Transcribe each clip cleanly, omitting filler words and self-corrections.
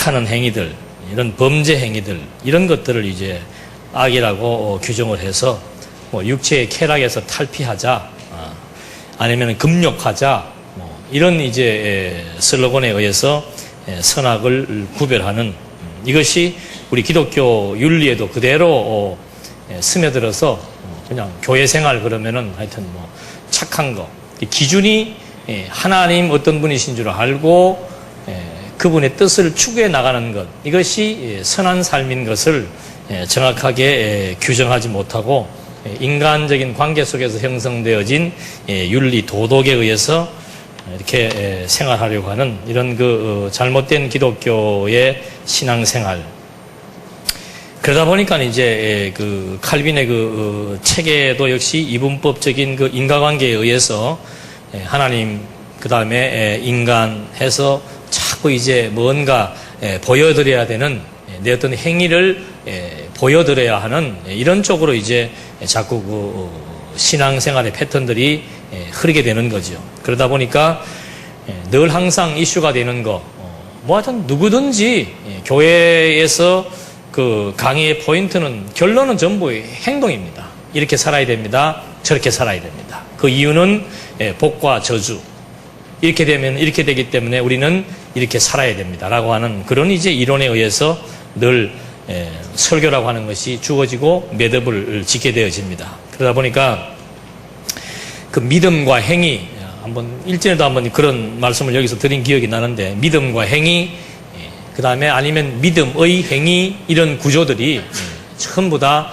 악하는 행위들, 이런 범죄 행위들, 이런 것들을 이제 악이라고 규정을 해서 뭐 육체의 쾌락에서 탈피하자, 아니면 금욕하자, 이런 이제 슬로건에 의해서 선악을 구별하는, 이것이 우리 기독교 윤리에도 그대로 스며들어서 그냥 교회 생활 그러면은 하여튼 뭐 착한 거, 기준이 하나님 어떤 분이신 줄 알고 그분의 뜻을 추구해 나가는 것, 이것이 선한 삶인 것을 정확하게 규정하지 못하고 인간적인 관계 속에서 형성되어진 윤리, 도덕에 의해서 이렇게 생활하려고 하는 이런 그 잘못된 기독교의 신앙생활. 그러다 보니까 이제 그 칼빈의 그 체계도 역시 이분법적인 그 인과관계에 의해서 하나님, 그 다음에 인간 해서 자꾸 이제 뭔가 보여드려야 되는 내 어떤 행위를 보여드려야 하는 이런 쪽으로 이제 자꾸 그 신앙생활의 패턴들이 흐르게 되는 거죠. 그러다 보니까 늘 항상 이슈가 되는 거, 뭐 하여튼 누구든지 교회에서 그 강의의 포인트는, 결론은 전부 행동입니다. 이렇게 살아야 됩니다. 저렇게 살아야 됩니다. 그 이유는 복과 저주. 이렇게 되면 이렇게 되기 때문에 우리는 이렇게 살아야 됩니다. 라고 하는 그런 이제 이론에 의해서 늘 설교라고 하는 것이 주어지고 매듭을 짓게 되어집니다. 그러다 보니까 그 믿음과 행위, 한번 일전에도 한번 그런 말씀을 여기서 드린 기억이 나는데, 믿음과 행위, 그 다음에 아니면 믿음의 행위, 이런 구조들이 전부 다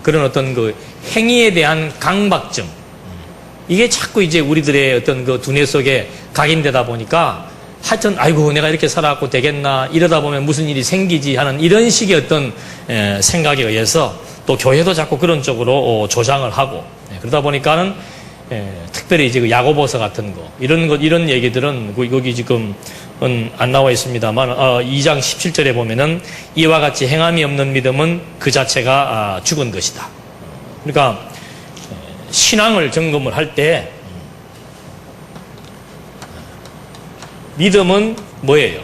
그런 어떤 그 행위에 대한 강박증, 이게 자꾸 이제 우리들의 어떤 그 두뇌 속에 각인되다 보니까 하여튼 아이고 내가 이렇게 살아갖고 되겠나, 이러다 보면 무슨 일이 생기지 하는 이런 식의 어떤 생각에 의해서 또 교회도 자꾸 그런 쪽으로 조장을 하고, 그러다 보니까는 특별히 이제 그 야고보서 같은 거, 이런 얘기들은 여기 지금 안 나와 있습니다만 2장 17절에 보면은 이와 같이 행함이 없는 믿음은 그 자체가 죽은 것이다. 그러니까 신앙을 점검을 할 때 믿음은 뭐예요?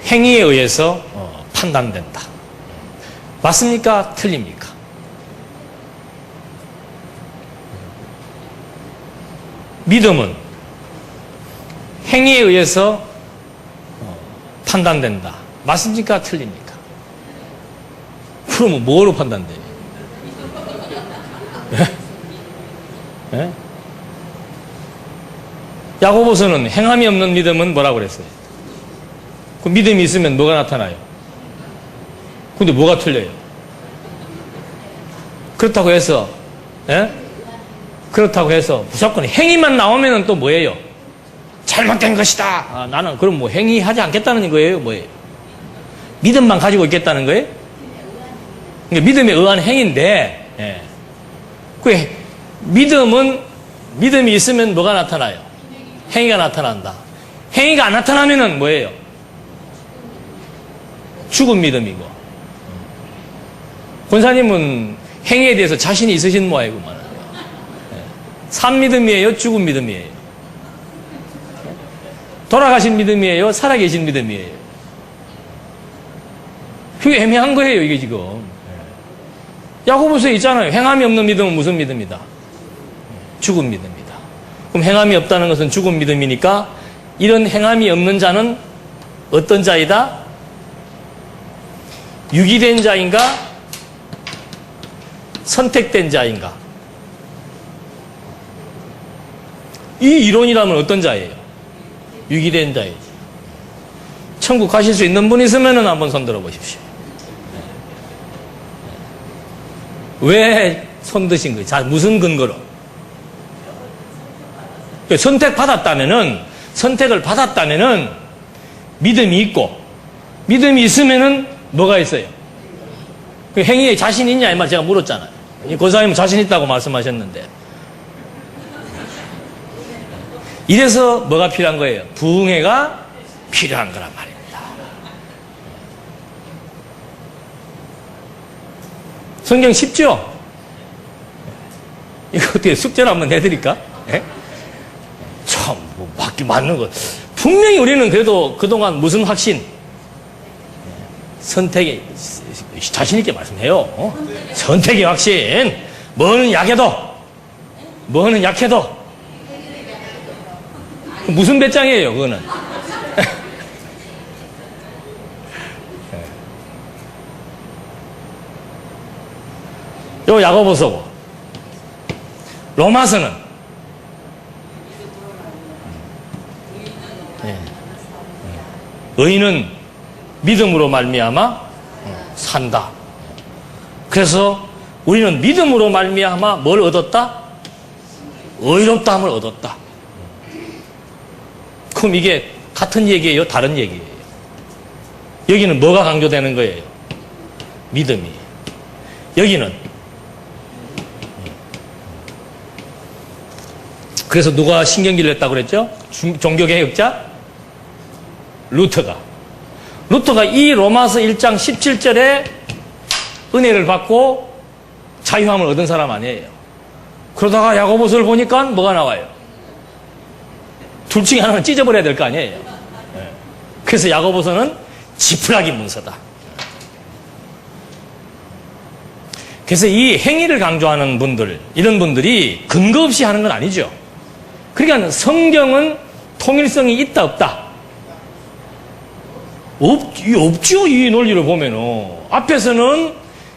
행위에 의해서 판단된다. 맞습니까? 틀립니까? 믿음은 행위에 의해서 판단된다. 맞습니까? 틀립니까? 그러면 뭐로 판단돼요? 네? 야고보서는 행함이 없는 믿음은 뭐라고 그랬어요? 그 믿음이 있으면 뭐가 나타나요? 근데 뭐가 틀려요? 그렇다고 해서 무조건 행위만 나오면 또 뭐예요? 잘못된 것이다. 나는 그럼 뭐 행위하지 않겠다는 거예요? 뭐예요? 믿음만 가지고 있겠다는 거예요? 그러니까 믿음에 의한 행위인데, 그 믿음이 있으면 뭐가 나타나요? 행위가 나타난다. 행위가 안 나타나면은 뭐예요? 죽은 믿음이고. 권사님은 행위에 대해서 자신이 있으신 모양이구만. 산 믿음이에요? 죽은 믿음이에요? 돌아가신 믿음이에요? 살아계신 믿음이에요? 그게 애매한 거예요, 이게 지금. 야고보서에 있잖아요. 행함이 없는 믿음은 무슨 믿음이다? 죽은 믿음이다. 그럼 행함이 없다는 것은 죽은 믿음이니까 이런 행함이 없는 자는 어떤 자이다? 유기된 자인가? 선택된 자인가? 이 이론이라면 어떤 자예요? 유기된 자예요. 천국 가실 수 있는 분 있으면 한번 손 들어 보십시오. 왜 손 드신 거예요? 자, 무슨 근거로? 선택을 받았다면은 믿음이 있고, 믿음이 있으면은 뭐가 있어요? 행위에 자신 있냐? 이 말 제가 물었잖아요. 권사님은 자신 있다고 말씀하셨는데. 이래서 뭐가 필요한 거예요? 부흥회가 필요한 거란 말입니다. 성경 쉽죠? 이거 어떻게 숙제를 한번 내드릴까? 예? 참, 맞는 거. 분명히 우리는 그래도 그동안 무슨 확신? 선택에 자신있게 말씀해요. 선택의 확신. 뭐는 약해도, 뭐는 약해도. 무슨 배짱이에요, 그거는? 요 야고보서고 로마서는 의인은 믿음으로 말미암아 산다. 그래서 우리는 믿음으로 말미암아 뭘 얻었다? 의롭다함을 얻었다. 그럼 이게 같은 얘기예요? 다른 얘기예요? 여기는 뭐가 강조되는 거예요? 믿음이. 여기는 그래서 누가 신경기를 했다고 그랬죠? 종교개혁자? 루터가 이 로마서 1장 17절에 은혜를 받고 자유함을 얻은 사람 아니에요. 그러다가 야고보서를 보니까 뭐가 나와요? 둘 중에 하나는 찢어버려야 될 거 아니에요. 그래서 야고보서는 지푸라기 문서다. 그래서 이 행위를 강조하는 분들, 이런 분들이 근거 없이 하는 건 아니죠. 그러니까 성경은 통일성이 있다 없다? 없죠. 이 논리를 보면은 앞에서는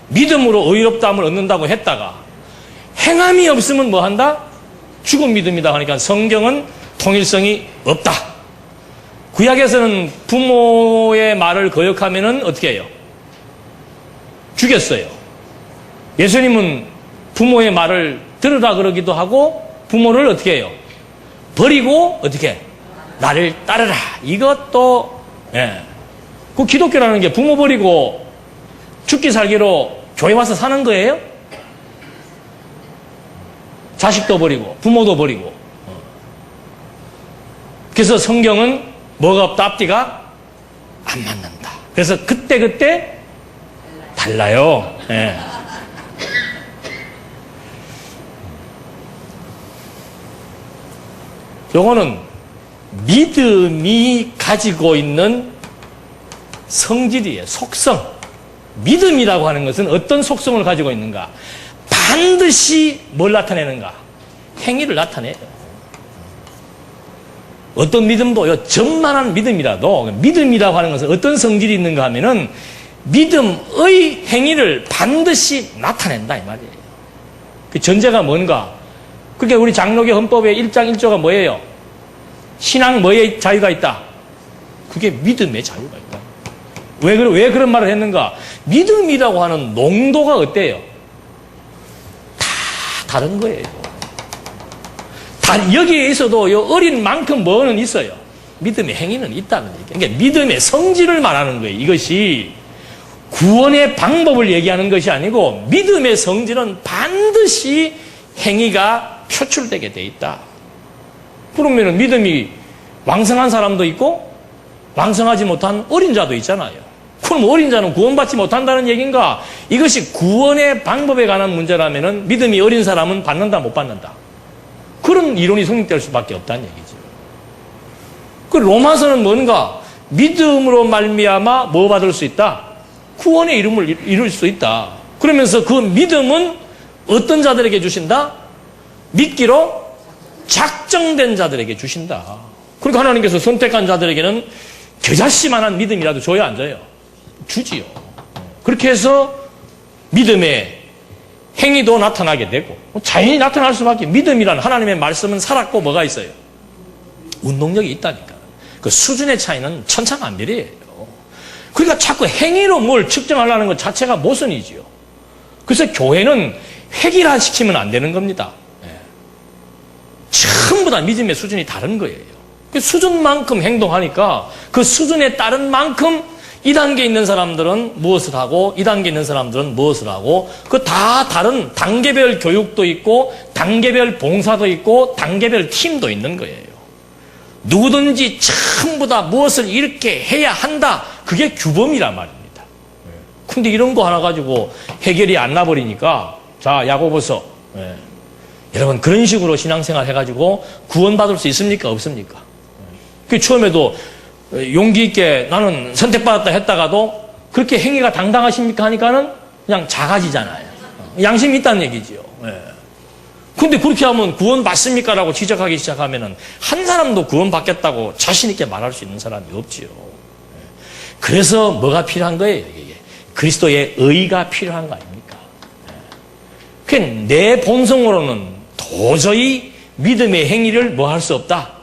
믿음으로 의롭다함을 얻는다고 했다가 행함이 없으면 뭐 한다? 죽은 믿음이다 하니까 성경은 통일성이 없다. 구약에서는 부모의 말을 거역하면은 어떻게 해요? 죽였어요. 예수님은 부모의 말을 들으라 그러기도 하고 부모를 어떻게 해요? 버리고 어떻게? 나를 따르라. 이것도 그 기독교라는 게 부모 버리고 죽기 살기로 교회 와서 사는 거예요? 자식도 버리고 부모도 버리고. 그래서 성경은 뭐가 없다? 앞뒤가 안 맞는다. 그래서 그때 달라요. 요거는 믿음이 가지고 있는 성질이에요. 속성. 믿음이라고 하는 것은 어떤 속성을 가지고 있는가? 반드시 뭘 나타내는가? 행위를 나타내요. 어떤 믿음도요, 전만한 믿음이라도, 믿음이라고 하는 것은 어떤 성질이 있는가 하면은 믿음의 행위를 반드시 나타낸다, 이 말이에요. 그 전제가 뭔가? 그러니까 우리 장로교 헌법의 1장 1조가 뭐예요? 신앙 뭐의 자유가 있다? 그게 믿음의 자유가 있다. 왜 그런 말을 했는가? 믿음이라고 하는 농도가 어때요? 다 다른 거예요. 여기에 있어도 요 어린 만큼 뭐는 있어요? 믿음의 행위는 있다는 얘기예요. 그러니까 믿음의 성질을 말하는 거예요. 이것이 구원의 방법을 얘기하는 것이 아니고 믿음의 성질은 반드시 행위가 표출되게 돼 있다. 그러면 믿음이 왕성한 사람도 있고 왕성하지 못한 어린 자도 있잖아요. 그럼 어린 자는 구원받지 못한다는 얘기인가? 이것이 구원의 방법에 관한 문제라면 믿음이 어린 사람은 받는다 못 받는다? 그런 이론이 성립될 수밖에 없다는 얘기죠. 그 로마서는 뭔가? 믿음으로 말미암아 뭐 받을 수 있다? 구원의 이름을 이룰 수 있다. 그러면서 그 믿음은 어떤 자들에게 주신다? 믿기로 작정된 자들에게 주신다. 그러니까 하나님께서 선택한 자들에게는 겨자씨만한 믿음이라도 줘야 안 줘요? 주지요. 그렇게 해서 믿음의 행위도 나타나게 되고 자연히 나타날 수밖에. 믿음이라는 하나님의 말씀은 살았고 뭐가 있어요? 운동력이 있다니까. 그 수준의 차이는 천차만별이에요. 그러니까 자꾸 행위로 뭘 측정하려는 것 자체가 모순이지요. 그래서 교회는 획일화시키면 안 되는 겁니다. 전부 다 믿음의 수준이 다른 거예요. 그 수준만큼 행동하니까 그 수준에 따른 만큼 2단계 있는 사람들은 무엇을 하고 2단계 있는 사람들은 무엇을 하고 그 다 다른 단계별 교육도 있고 단계별 봉사도 있고 단계별 팀도 있는 거예요. 누구든지 전부 다 무엇을 이렇게 해야 한다. 그게 규범이란 말입니다. 근데 이런 거 하나 가지고 해결이 안 나버리니까 자 야고보서 여러분, 그런 식으로 신앙생활 해가지고 구원받을 수 있습니까? 없습니까? 그 처음에도 용기 있게 나는 선택받았다 했다가도 그렇게 행위가 당당하십니까? 하니까는 그냥 작아지잖아요. 양심이 있다는 얘기죠. 근데 그렇게 하면 구원받습니까? 라고 지적하기 시작하면은 한 사람도 구원받겠다고 자신있게 말할 수 있는 사람이 없지요. 그래서 뭐가 필요한 거예요? 이게 그리스도의 의가 필요한 거 아닙니까? 내 본성으로는 도저히 믿음의 행위를 뭐 할 수 없다.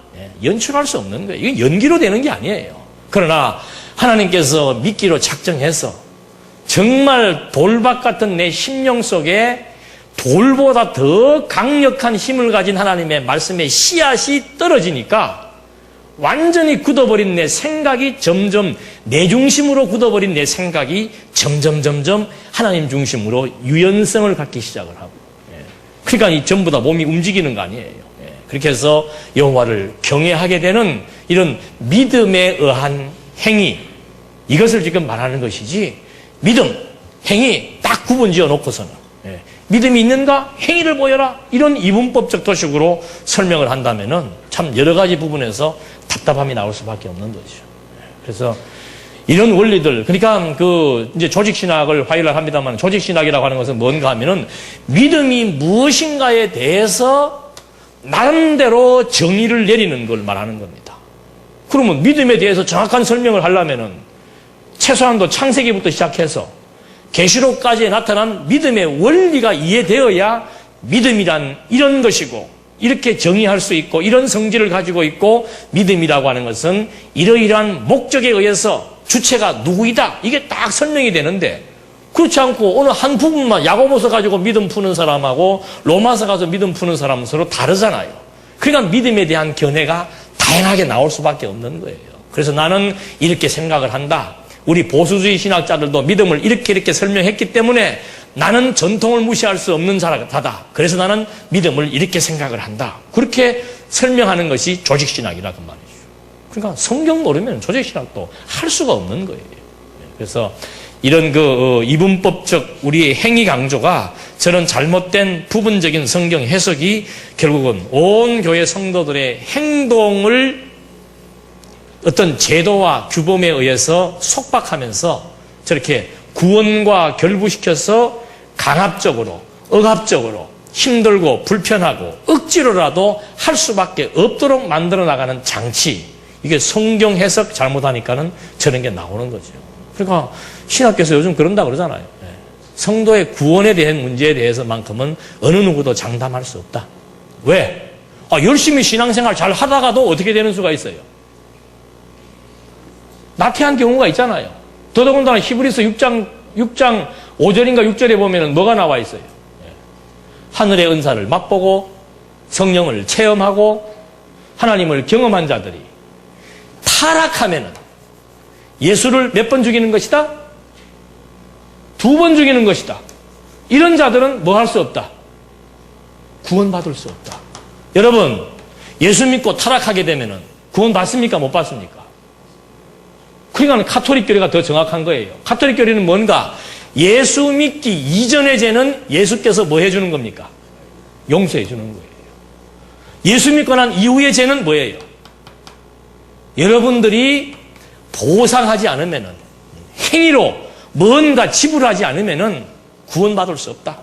연출할 수 없는 거예요. 이건 연기로 되는 게 아니에요. 그러나 하나님께서 믿기로 작정해서 정말 돌박 같은 내 심령 속에 돌보다 더 강력한 힘을 가진 하나님의 말씀의 씨앗이 떨어지니까 완전히 굳어버린 내 생각이 점점 내 중심으로 굳어버린 내 생각이 점점 하나님 중심으로 유연성을 갖기 시작을 하고, 그러니까 이 전부 다 몸이 움직이는 거 아니에요. 그렇게 해서 여호와를 경외하게 되는 이런 믿음에 의한 행위, 이것을 지금 말하는 것이지, 믿음, 행위 딱 구분지어 놓고서는 믿음이 있는가? 행위를 보여라. 이런 이분법적 도식으로 설명을 한다면은 참 여러 가지 부분에서 답답함이 나올 수밖에 없는 거죠. 그래서 이런 원리들, 그러니까 이제 조직신학을 화일을 합니다만, 조직신학이라고 하는 것은 뭔가 하면은 믿음이 무엇인가에 대해서 나름대로 정의를 내리는 걸 말하는 겁니다. 그러면 믿음에 대해서 정확한 설명을 하려면은 최소한도 창세기부터 시작해서 계시록까지 나타난 믿음의 원리가 이해되어야 믿음이란 이런 것이고, 이렇게 정의할 수 있고, 이런 성질을 가지고 있고, 믿음이라고 하는 것은 이러이러한 목적에 의해서 주체가 누구이다, 이게 딱 설명이 되는데, 그렇지 않고 어느 한 부분만 야고보서 가지고 믿음 푸는 사람하고 로마서 가서 믿음 푸는 사람은 서로 다르잖아요. 그러니까 믿음에 대한 견해가 다양하게 나올 수밖에 없는 거예요. 그래서 나는 이렇게 생각을 한다. 우리 보수주의 신학자들도 믿음을 이렇게 설명했기 때문에 나는 전통을 무시할 수 없는 자다. 그래서 나는 믿음을 이렇게 생각을 한다. 그렇게 설명하는 것이 조직신학이라고 말이죠. 그러니까 성경 모르면 조직신학도 할 수가 없는 거예요. 그래서 이런 이분법적 우리의 행위 강조가 저는 잘못된 부분적인 성경 해석이 결국은 온 교회 성도들의 행동을 어떤 제도와 규범에 의해서 속박하면서 저렇게 구원과 결부시켜서 강압적으로, 억압적으로 힘들고 불편하고 억지로라도 할 수밖에 없도록 만들어 나가는 장치, 이게 성경 해석 잘못하니까는 저런 게 나오는 거죠. 그러니까 신학교에서 요즘 그런다 그러잖아요. 성도의 구원에 대한 문제에 대해서만큼은 어느 누구도 장담할 수 없다. 왜? 열심히 신앙생활 잘 하다가도 어떻게 되는 수가 있어요? 나태한 경우가 있잖아요. 더더군다나 히브리서 6장 5절인가 6절에 보면 뭐가 나와 있어요? 하늘의 은사를 맛보고 성령을 체험하고 하나님을 경험한 자들이 타락하면은 예수를 몇 번 죽이는 것이다? 2번 죽이는 것이다. 이런 자들은 뭐 할 수 없다? 구원받을 수 없다. 여러분, 예수 믿고 타락하게 되면은 구원 받습니까? 못 받습니까? 그러니까 카톨릭 교리가 더 정확한 거예요. 카톨릭 교리는 뭔가? 예수 믿기 이전의 죄는 예수께서 뭐 해주는 겁니까? 용서해 주는 거예요. 예수 믿고 난 이후의 죄는 뭐예요? 여러분들이 보상하지 않으면은, 행위로 뭔가 지불하지 않으면은 구원받을 수 없다.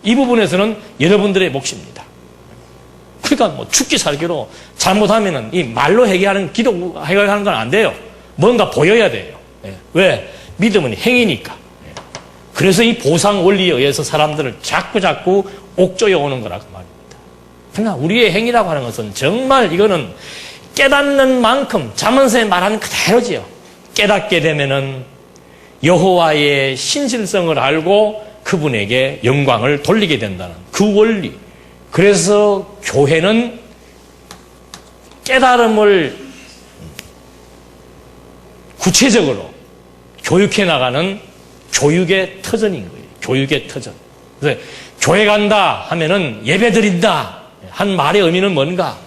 이 부분에서는 여러분들의 몫입니다. 그러니까 뭐 죽기 살기로 잘못하면은 이 말로 해결하는, 기도 해결하는 건 안 돼요. 뭔가 보여야 돼요. 왜? 믿음은 행위니까. 그래서 이 보상 원리에 의해서 사람들을 자꾸 옥조여 오는 거라고 말입니다. 그러나 우리의 행위라고 하는 것은 정말 이거는 깨닫는 만큼 잠언서에 말하는 그대로지요. 깨닫게 되면은 여호와의 신실성을 알고 그분에게 영광을 돌리게 된다는 그 원리. 그래서 교회는 깨달음을 구체적으로 교육해 나가는 교육의 터전인 거예요. 교육의 터전. 그래서 교회 간다 하면은 예배 드린다 한 말의 의미는 뭔가?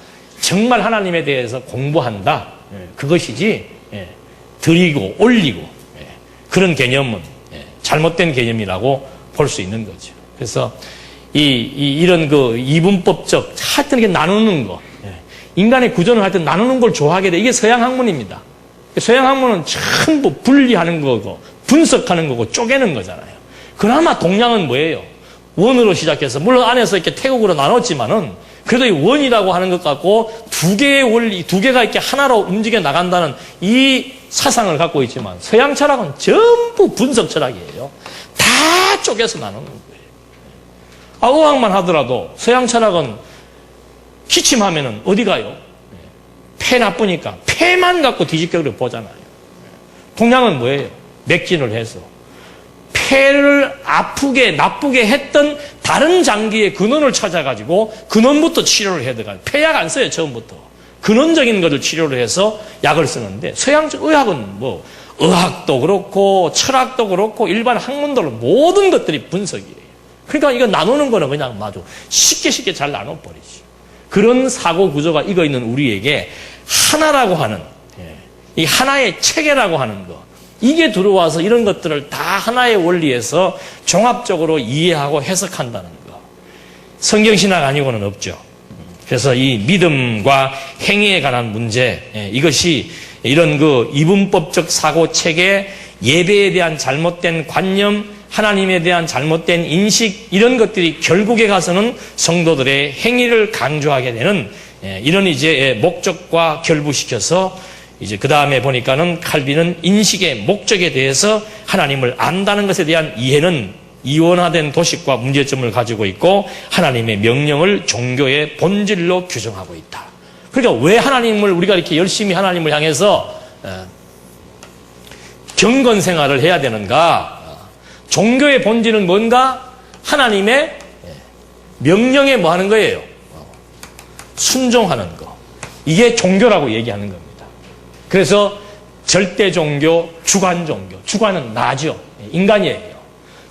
정말 하나님에 대해서 공부한다. 그것이지 드리고 올리고 그런 개념은 잘못된 개념이라고 볼 수 있는 거죠. 그래서 이런 그 이분법적, 하여튼 이게 나누는 거. 인간의 구조는 하여튼 나누는 걸 좋아하게 돼. 이게 서양 학문입니다. 서양 학문은 전부 분리하는 거고, 분석하는 거고, 쪼개는 거잖아요. 그나마 동양은 뭐예요? 원으로 시작해서, 물론 안에서 이렇게 태국으로 나눴지만은, 그래도 이 원이라고 하는 것 같고, 두 개의 원리, 두 개가 이렇게 하나로 움직여 나간다는 이 사상을 갖고 있지만, 서양 철학은 전부 분석 철학이에요. 다 쪼개서 나누는 거예요. 의학만 하더라도 서양 철학은 기침하면은 어디 가요? 폐 나쁘니까 폐만 갖고 뒤집격을 보잖아요. 동양은 뭐예요? 맥진을 해서 폐를 아프게 나쁘게 했던 다른 장기의 근원을 찾아가지고 근원부터 치료를 해야 돼요. 폐약 안 써요, 처음부터. 근원적인 것을 치료를 해서 약을 쓰는데, 서양 의학은 뭐 의학도 그렇고 철학도 그렇고 일반 학문들 모든 것들이 분석이에요. 그러니까 이거 나누는 거는 그냥 마주 쉽게 잘 나눠버리지. 그런 사고 구조가 익어 있는 우리에게 하나라고 하는, 이 하나의 체계라고 하는 거, 이게 들어와서 이런 것들을 다 하나의 원리에서 종합적으로 이해하고 해석한다는 거. 성경신학 아니고는 없죠. 그래서 이 믿음과 행위에 관한 문제, 이것이 이런 그 이분법적 사고 체계, 예배에 대한 잘못된 관념, 하나님에 대한 잘못된 인식, 이런 것들이 결국에 가서는 성도들의 행위를 강조하게 되는 이런 이제 목적과 결부시켜서 이제 그 다음에 보니까는 칼빈은 인식의 목적에 대해서 하나님을 안다는 것에 대한 이해는 이원화된 도식과 문제점을 가지고 있고, 하나님의 명령을 종교의 본질로 규정하고 있다. 그러니까 왜 하나님을 우리가 이렇게 열심히 하나님을 향해서 경건 생활을 해야 되는가? 종교의 본질은 뭔가? 하나님의 명령에 뭐 하는 거예요? 순종하는 거. 이게 종교라고 얘기하는 겁니다. 그래서 절대 종교, 주관 종교. 주관은 나죠. 인간이에요.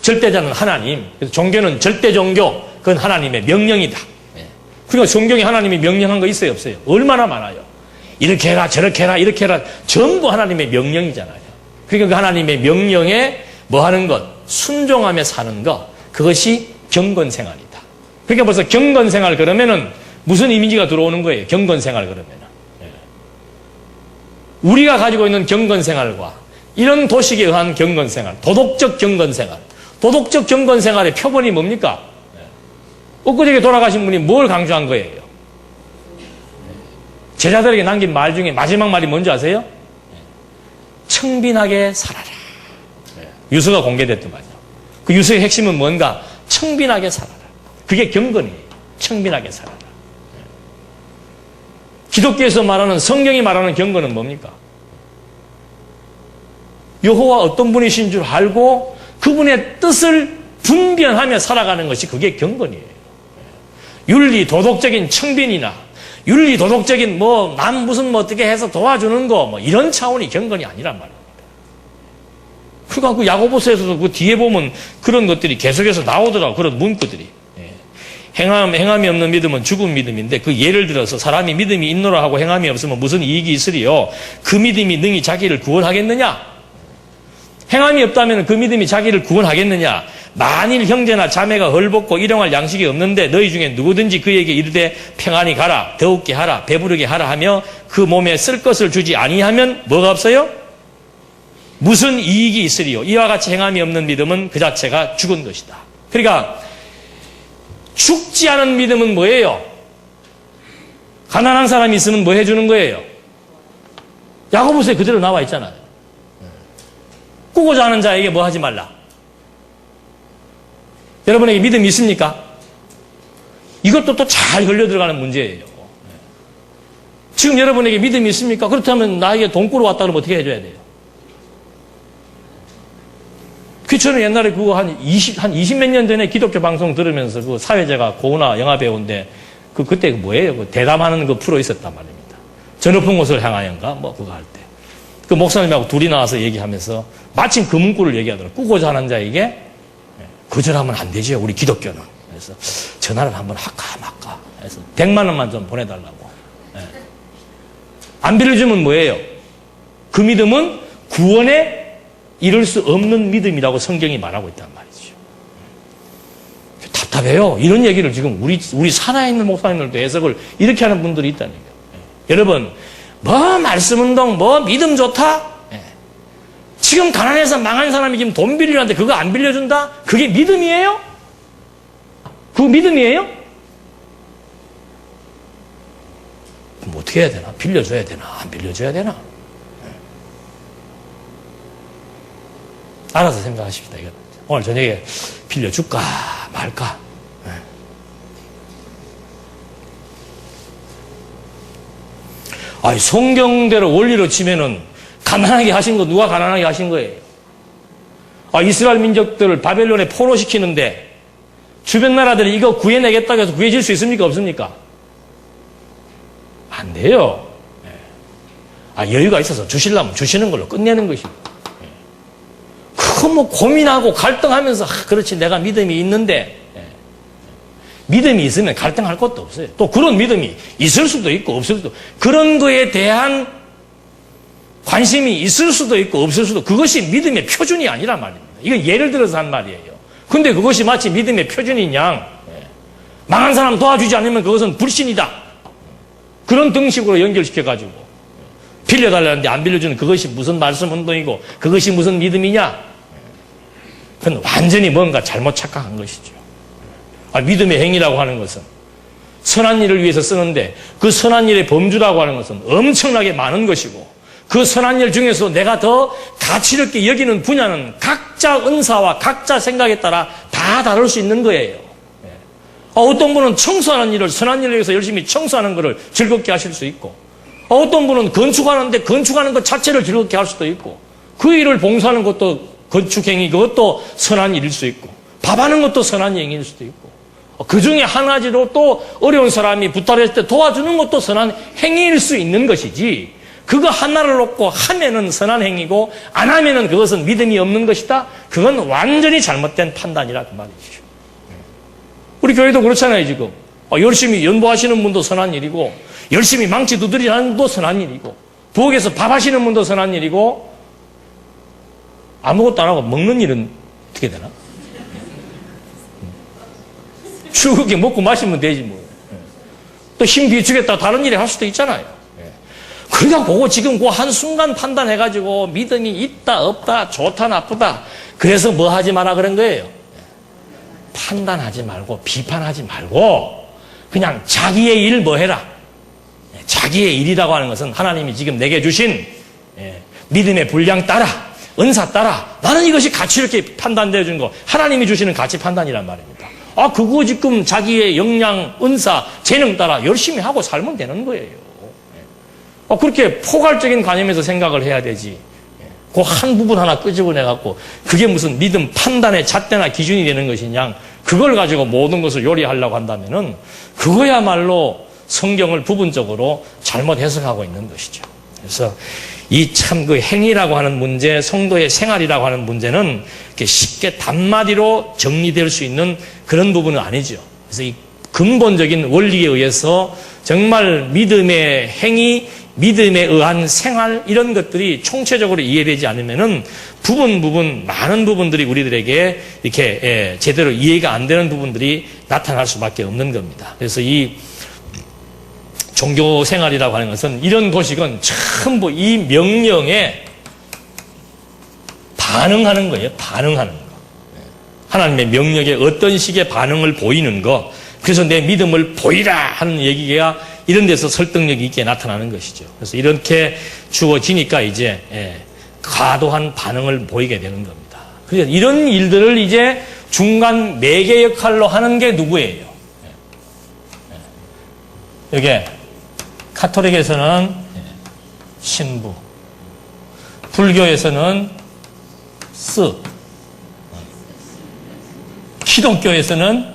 절대자는 하나님. 그래서 종교는 절대 종교. 그건 하나님의 명령이다. 그러니까 성경에 하나님이 명령한 거 있어요, 없어요? 얼마나 많아요. 이렇게 해라, 저렇게 해라, 이렇게 해라. 전부 하나님의 명령이잖아요. 그러니까 그 하나님의 명령에 뭐 하는 것? 순종하며 사는 것. 그것이 경건생활이다. 그러니까 벌써 경건생활 그러면은 무슨 이미지가 들어오는 거예요? 경건생활 그러면은. 우리가 가지고 있는 경건생활과 이런 도식에 의한 경건생활, 도덕적 경건생활. 도덕적 경건생활의 표본이 뭡니까? 엊그저께 돌아가신 분이 뭘 강조한 거예요? 제자들에게 남긴 말 중에 마지막 말이 뭔지 아세요? 청빈하게 살아라. 유서가 공개됐더만요. 그 유서의 핵심은 뭔가? 청빈하게 살아라. 그게 경건이에요. 청빈하게 살아라. 기독교에서 말하는, 성경이 말하는 경건은 뭡니까? 여호와 어떤 분이신 줄 알고 그분의 뜻을 분별하며 살아가는 것이 그게 경건이에요. 윤리, 도덕적인 청빈이나 윤리, 도덕적인 남 무슨 어떻게 해서 도와주는 거 이런 차원이 경건이 아니란 말입니다. 그러니까 그 야고보서에서도 그 뒤에 보면 그런 것들이 계속해서 나오더라고. 그런 문구들이. 행함이 없는 믿음은 죽은 믿음인데, 그 예를 들어서 사람이 믿음이 있노라 하고 행함이 없으면 무슨 이익이 있으리요? 그 믿음이 능히 자기를 구원하겠느냐? 행함이 없다면 그 믿음이 자기를 구원하겠느냐? 만일 형제나 자매가 헐벗고 일용할 양식이 없는데 너희 중에 누구든지 그에게 이르되 평안히 가라, 더욱게 하라, 배부르게 하라 하며 그 몸에 쓸 것을 주지 아니하면 뭐가 없어요? 무슨 이익이 있으리요? 이와 같이 행함이 없는 믿음은 그 자체가 죽은 것이다. 그러니까 죽지 않은 믿음은 뭐예요? 가난한 사람이 있으면 뭐 해주는 거예요? 야고보서에 그대로 나와 있잖아요. 꾸고자 하는 자에게 뭐 하지 말라. 여러분에게 믿음이 있습니까? 이것도 또 잘 걸려 들어가는 문제예요. 지금 여러분에게 믿음이 있습니까? 그렇다면 나에게 돈 꾸러 왔다 그러면 어떻게 해줘야 돼요? 저는 옛날에 그거 한 20몇 년 전에 기독교 방송 들으면서 그 사회자가 고은아 영화 배우인데 그때 뭐예요? 그 대담하는 그 프로 있었단 말입니다. 저 높은 곳을 향하여인가? 그거 할 때. 그 목사님하고 둘이 나와서 얘기하면서 마침 그 문구를 얘기하더라고요. 꾸고자 하는 자에게 거절하면 안 되죠, 우리 기독교는. 그래서 전화를 한번 할까 말까 해서 100만 원만 좀 보내달라고. 안 빌려주면 뭐예요? 그 믿음은 구원에 이룰 수 없는 믿음이라고 성경이 말하고 있단 말이죠. 답답해요. 이런 얘기를 지금 우리 산하에 있는 목사님들도 해석을 이렇게 하는 분들이 있다는 거예요. 여러분, 뭐 말씀운동, 뭐 믿음 좋다? 지금 가난해서 망한 사람이 지금 돈 빌리는데 그거 안 빌려준다? 그게 믿음이에요? 그거 믿음이에요? 그럼 어떻게 해야 되나? 빌려줘야 되나? 안 빌려줘야 되나? 알아서 생각하십시다. 이거. 오늘 저녁에 빌려줄까 말까? 아니, 성경대로 원리로 치면은 가난하게 하신 거 누가 가난하게 하신 거예요? 이스라엘 민족들을 바벨론에 포로시키는데 주변 나라들이 이거 구해내겠다고 해서 구해질 수 있습니까? 없습니까? 안 돼요. 여유가 있어서 주시려면 주시는 걸로 끝내는 것입니다. 그거 뭐 고민하고 갈등하면서 그렇지 내가 믿음이 있는데 믿음이 있으면 갈등할 것도 없어요. 또 그런 믿음이 있을 수도 있고 없을 수도 그런 거에 대한 관심이 있을 수도 있고 없을 수도 그것이 믿음의 표준이 아니란 말입니다. 이건 예를 들어서 한 말이에요. 근데 그것이 마치 믿음의 표준인 양 망한 사람 도와주지 않으면 그것은 불신이다. 그런 등식으로 연결시켜가지고 빌려달라는데 안 빌려주는 그것이 무슨 말씀 운동이고 그것이 무슨 믿음이냐? 그건 완전히 뭔가 잘못 착각한 것이죠. 믿음의 행위라고 하는 것은 선한 일을 위해서 쓰는데 그 선한 일의 범주라고 하는 것은 엄청나게 많은 것이고 그 선한 일 중에서 내가 더 가치 있게 여기는 분야는 각자 은사와 각자 생각에 따라 다 다를 수 있는 거예요. 어떤 분은 청소하는 일을 선한 일을 위해서 열심히 청소하는 것을 즐겁게 하실 수 있고 어떤 분은 건축하는데 건축하는 것 자체를 즐겁게 할 수도 있고 그 일을 봉사하는 것도 건축행위 그것도 선한 일일 수 있고 밥하는 것도 선한 행위일 수도 있고 그 중에 한 가지로 또 어려운 사람이 부탁했을 때 도와주는 것도 선한 행위일 수 있는 것이지 그거 하나를 놓고 하면은 선한 행위고 안 하면은 그것은 믿음이 없는 것이다. 그건 완전히 잘못된 판단이라 그 말이죠. 우리 교회도 그렇잖아요 지금. 열심히 연보하시는 분도 선한 일이고 열심히 망치 두드리는 분도 선한 일이고 부엌에서 밥 하시는 분도 선한 일이고 아무것도 안 하고 먹는 일은 어떻게 되나? 즐겁게 먹고 마시면 되지 뭐. 또 힘 비추겠다 다른 일에 할 수도 있잖아요. 그러니까 그거 지금 그 한순간 판단해가지고 믿음이 있다 없다 좋다 나쁘다 그래서 뭐 하지 마라 그런 거예요. 판단하지 말고 비판하지 말고 그냥 자기의 일 뭐 해라. 자기의 일이라고 하는 것은 하나님이 지금 내게 주신 믿음의 분량 따라 은사 따라 나는 이것이 가치 있게 판단되어 준 거 하나님이 주시는 가치 판단이란 말입니다. 그거 지금 자기의 역량, 은사, 재능 따라 열심히 하고 살면 되는 거예요. 그렇게 포괄적인 관점에서 생각을 해야 되지. 그 한 부분 하나 끄집어내갖고 그게 무슨 믿음 판단의 잣대나 기준이 되는 것이냐 그걸 가지고 모든 것을 요리하려고 한다면은 그거야말로 성경을 부분적으로 잘못 해석하고 있는 것이죠. 그래서 이 참 그 행위라고 하는 문제, 성도의 생활이라고 하는 문제는 이렇게 쉽게 단마디로 정리될 수 있는 그런 부분은 아니죠. 그래서 이 근본적인 원리에 의해서 정말 믿음의 행위, 믿음에 의한 생활 이런 것들이 총체적으로 이해되지 않으면은 부분 많은 부분들이 우리들에게 이렇게 제대로 이해가 안 되는 부분들이 나타날 수밖에 없는 겁니다. 그래서 이 종교 생활이라고 하는 것은 이런 도식은 전부 이 명령에 반응하는 거예요. 반응하는 거. 하나님의 명령에 어떤 식의 반응을 보이는 거. 그래서 내 믿음을 보이라 하는 얘기가 이런 데서 설득력 있게 나타나는 것이죠. 그래서 이렇게 주어지니까 이제 과도한 반응을 보이게 되는 겁니다. 그래서 이런 일들을 이제 중간 매개 역할로 하는 게 누구예요? 여기에 카톨릭에서는 신부, 불교에서는 스, 기독교에서는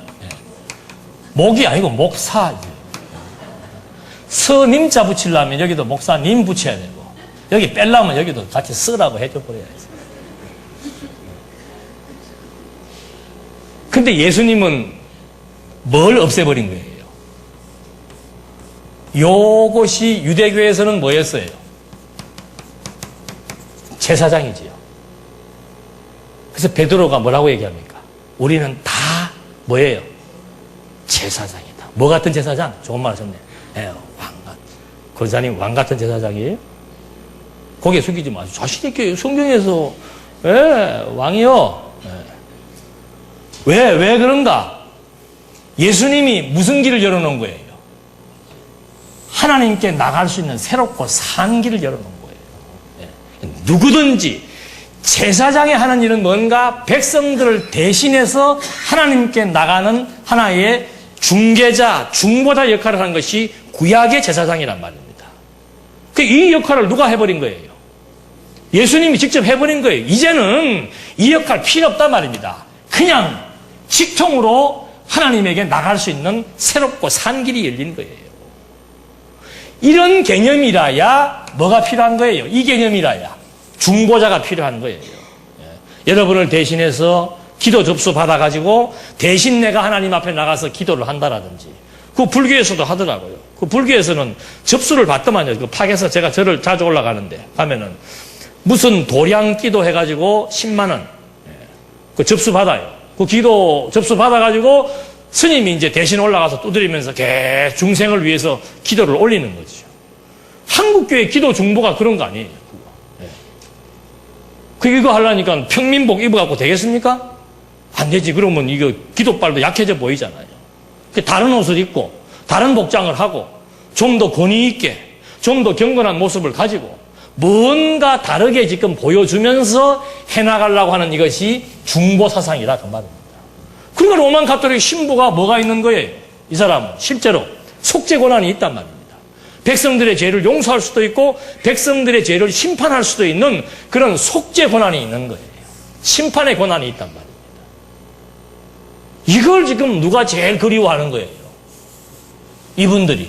목이 아니고 목사. 스님자 붙이려면 여기도 목사님 붙여야 되고 여기 뺄려면 여기도 같이 쓰라고 해줘 버려야지. 근데 예수님은 뭘 없애버린 거예요? 요것이 유대교에서는 뭐였어요? 제사장이지요. 그래서 베드로가 뭐라고 얘기합니까? 우리는 다 뭐예요? 제사장이다. 뭐 같은 제사장? 좋은 말 하셨네. 권사님 왕 같은 제사장이에요? 고개 숙이지 마시고 자신 있게 성경에서 왕이요. 왜 그런가? 예수님이 무슨 길을 열어놓은 거예요? 하나님께 나갈 수 있는 새롭고 산 길을 열어놓은 거예요. 누구든지 제사장이 하는 일은 뭔가 백성들을 대신해서 하나님께 나가는 하나의 중개자, 중보자 역할을 하는 것이 구약의 제사장이란 말입니다. 이 역할을 누가 해버린 거예요? 예수님이 직접 해버린 거예요. 이제는 이 역할 필요 없단 말입니다. 그냥 직통으로 하나님에게 나갈 수 있는 새롭고 산 길이 열린 거예요. 이런 개념이라야 뭐가 필요한 거예요? 이 개념이라야 중보자가 필요한 거예요. 여러분을 대신해서 기도 접수 받아가지고 대신 내가 하나님 앞에 나가서 기도를 한다라든지, 그 불교에서도 하더라고요. 그 불교에서는 접수를 받더만요. 그 팍에서 제가 절을 자주 올라가는데 가면은 무슨 도량 기도 해가지고 10만 원 그 접수 받아요. 그 기도 접수 받아가지고 스님이 이제 대신 올라가서 두드리면서 개 중생을 위해서 기도를 올리는 거죠. 한국교회 기도 중보가 그런 거 아니에요. 이거 하려니까 평민복 입어갖고 되겠습니까? 안 되지. 그러면 이거 기도발도 약해져 보이잖아요. 다른 옷을 입고 다른 복장을 하고 좀 더 권위 있게 좀 더 경건한 모습을 가지고 뭔가 다르게 지금 보여주면서 해나가려고 하는 이것이 중보 사상이라 그 말입니다. 그러니까 로만 가톨릭 신부가 뭐가 있는 거예요? 이 사람은 실제로 속죄 권한이 있단 말입니다. 백성들의 죄를 용서할 수도 있고 백성들의 죄를 심판할 수도 있는 그런 속죄 권한이 있는 거예요. 심판의 권한이 있단 말입니다. 이걸 지금 누가 제일 그리워하는 거예요? 이분들이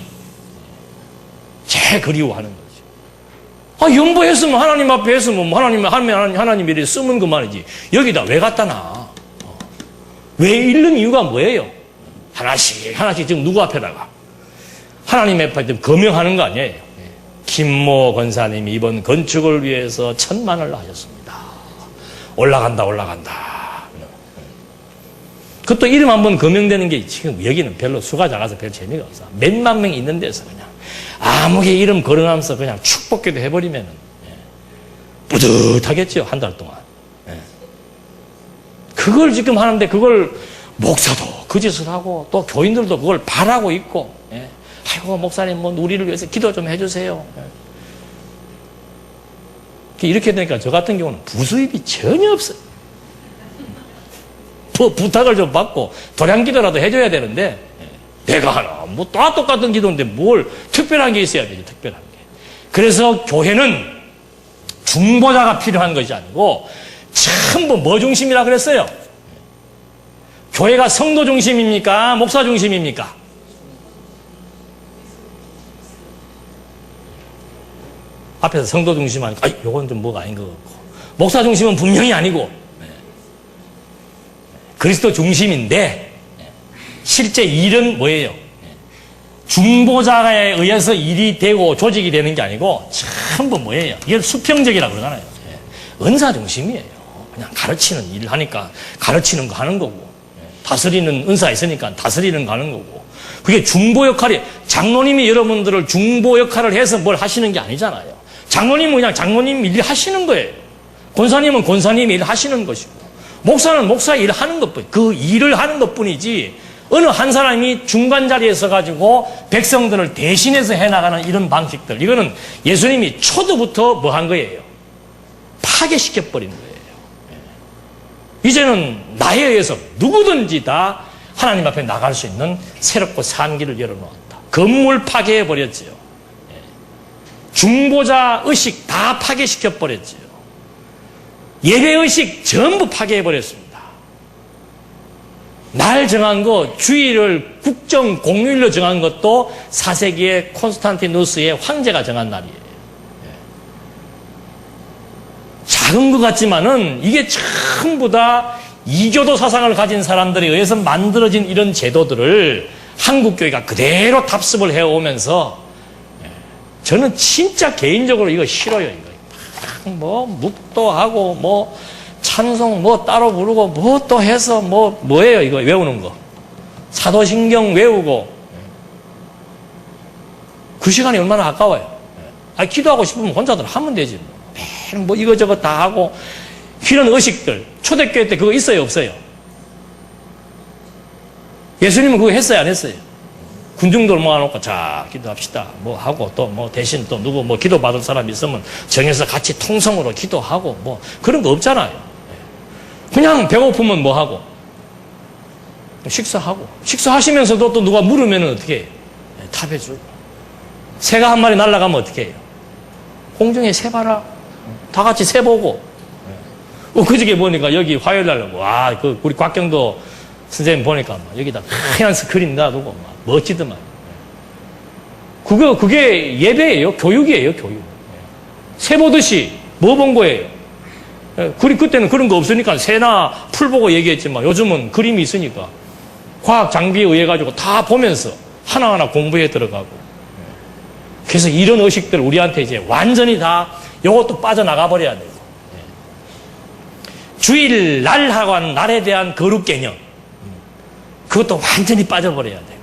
제일 그리워하는 거죠. 연보했으면 하나님 앞에 했으면 하나님이 이렇게 쓰면 그만이지. 여기다 왜 갖다 놔? 왜 읽는 이유가 뭐예요? 하나씩 지금 누구 앞에다가 하나님 앞에 거명하는 거 아니에요? 김모 권사님이 이번 건축을 위해서 1,000만을 하셨습니다. 올라간다. 그것도 이름 한번 거명되는 게 지금 여기는 별로 수가 작아서 별 재미가 없어. 몇만 명 있는 데서 그냥 아무개 이름 거론하면서 그냥 축복기도 해버리면 뿌듯하겠죠. 한 달 동안. 그걸 지금 하는데 그걸 목사도 그 짓을 하고 또 교인들도 그걸 바라고 있고, 아이고 목사님 뭐 우리를 위해서 기도 좀 해주세요. 이렇게 되니까 저 같은 경우는 부수입이 전혀 없어요. 부탁을 좀 받고 도량기도라도 해줘야 되는데 내가 하나 뭐 다 똑같은 기도인데 뭘 특별한 게 있어야 되지. 특별한 게. 그래서 교회는 중보자가 필요한 것이 아니고 전부 뭐 중심이라 그랬어요? 교회가 성도 중심입니까? 목사 중심입니까? 앞에서 성도 중심 하니까 요건 좀 뭐가 아닌 것 같고, 목사 중심은 분명히 아니고 그리스도 중심인데 실제 일은 뭐예요? 중보자에 의해서 일이 되고 조직이 되는 게 아니고 전부 뭐예요? 이게 수평적이라고 그러잖아요. 은사 중심이에요. 그냥 가르치는 일을 하니까 가르치는 거 하는 거고, 다스리는 은사 있으니까 다스리는 거 하는 거고, 그게 중보 역할이, 장로님이 여러분들을 중보 역할을 해서 뭘 하시는 게 아니잖아요. 장로님은 그냥 장로님 일 하시는 거예요. 권사님은 권사님 일 하시는 것이고, 목사는 목사 일 하는 것뿐, 그 일을 하는 것뿐이지, 어느 한 사람이 중간 자리에 서가지고 백성들을 대신해서 해나가는 이런 방식들, 이거는 예수님이 초도부터 뭐 한 거예요? 파괴시켜버린 거예요. 이제는 나에 의해서 누구든지 다 하나님 앞에 나갈 수 있는 새롭고 산 길을 열어놓았다. 건물 파괴해버렸지요. 중보자 의식 다 파괴시켜버렸지요. 예배의식 전부 파괴해버렸습니다. 날 정한 거, 주일을 국정 공휴일로 정한 것도 4세기의 콘스탄티누스의 황제가 정한 날이에요. 작은 것 같지만은 이게 전부 다 이교도 사상을 가진 사람들에 의해서 만들어진 이런 제도들을 한국교회가 그대로 답습을 해오면서, 저는 진짜 개인적으로 이거 싫어요. 이거 뭐 묵도하고 뭐 찬송 뭐 따로 부르고 뭐 또 해서 뭐예요 이거 외우는 거. 사도신경 외우고 그 시간이 얼마나 아까워요. 기도하고 싶으면 혼자들 하면 되지. 매일 뭐 이거저거 다 하고 이런 의식들 초대교회 때 그거 있어요 없어요? 예수님은 그거 했어요 안 했어요? 군중들 모아놓고 자 기도합시다 뭐 하고 또 뭐 대신 또 누구 뭐 기도 받을 사람 있으면 정해서 같이 통성으로 기도하고 뭐 그런 거 없잖아요. 그냥 배고프면 뭐 하고 식사하고 식사하시면서도 또 누가 물으면 어떻게 해요? 답해주고 새가 한 마리 날아가면 어떻게 해요? 공중에 새 봐라 다 같이 새 보고 그저께 보니까 여기 화요일 날 와 그 우리 곽경도 선생님 보니까 막 여기다 하얀 스크린 놔두고 막 멋지더만. 그게 예배예요. 교육이에요. 교육. 새 보듯이 뭐 본 거예요. 그때는 그런 거 없으니까 새나 풀 보고 얘기했지만 요즘은 그림이 있으니까 과학 장비에 의해 가지고 다 보면서 하나하나 공부해 들어가고. 그래서 이런 의식들 우리한테 이제 완전히 다 요것도 빠져나가 버려야 돼요. 주일 날하고 한 날에 대한 거룩 개념. 그것도 완전히 빠져버려야 돼요.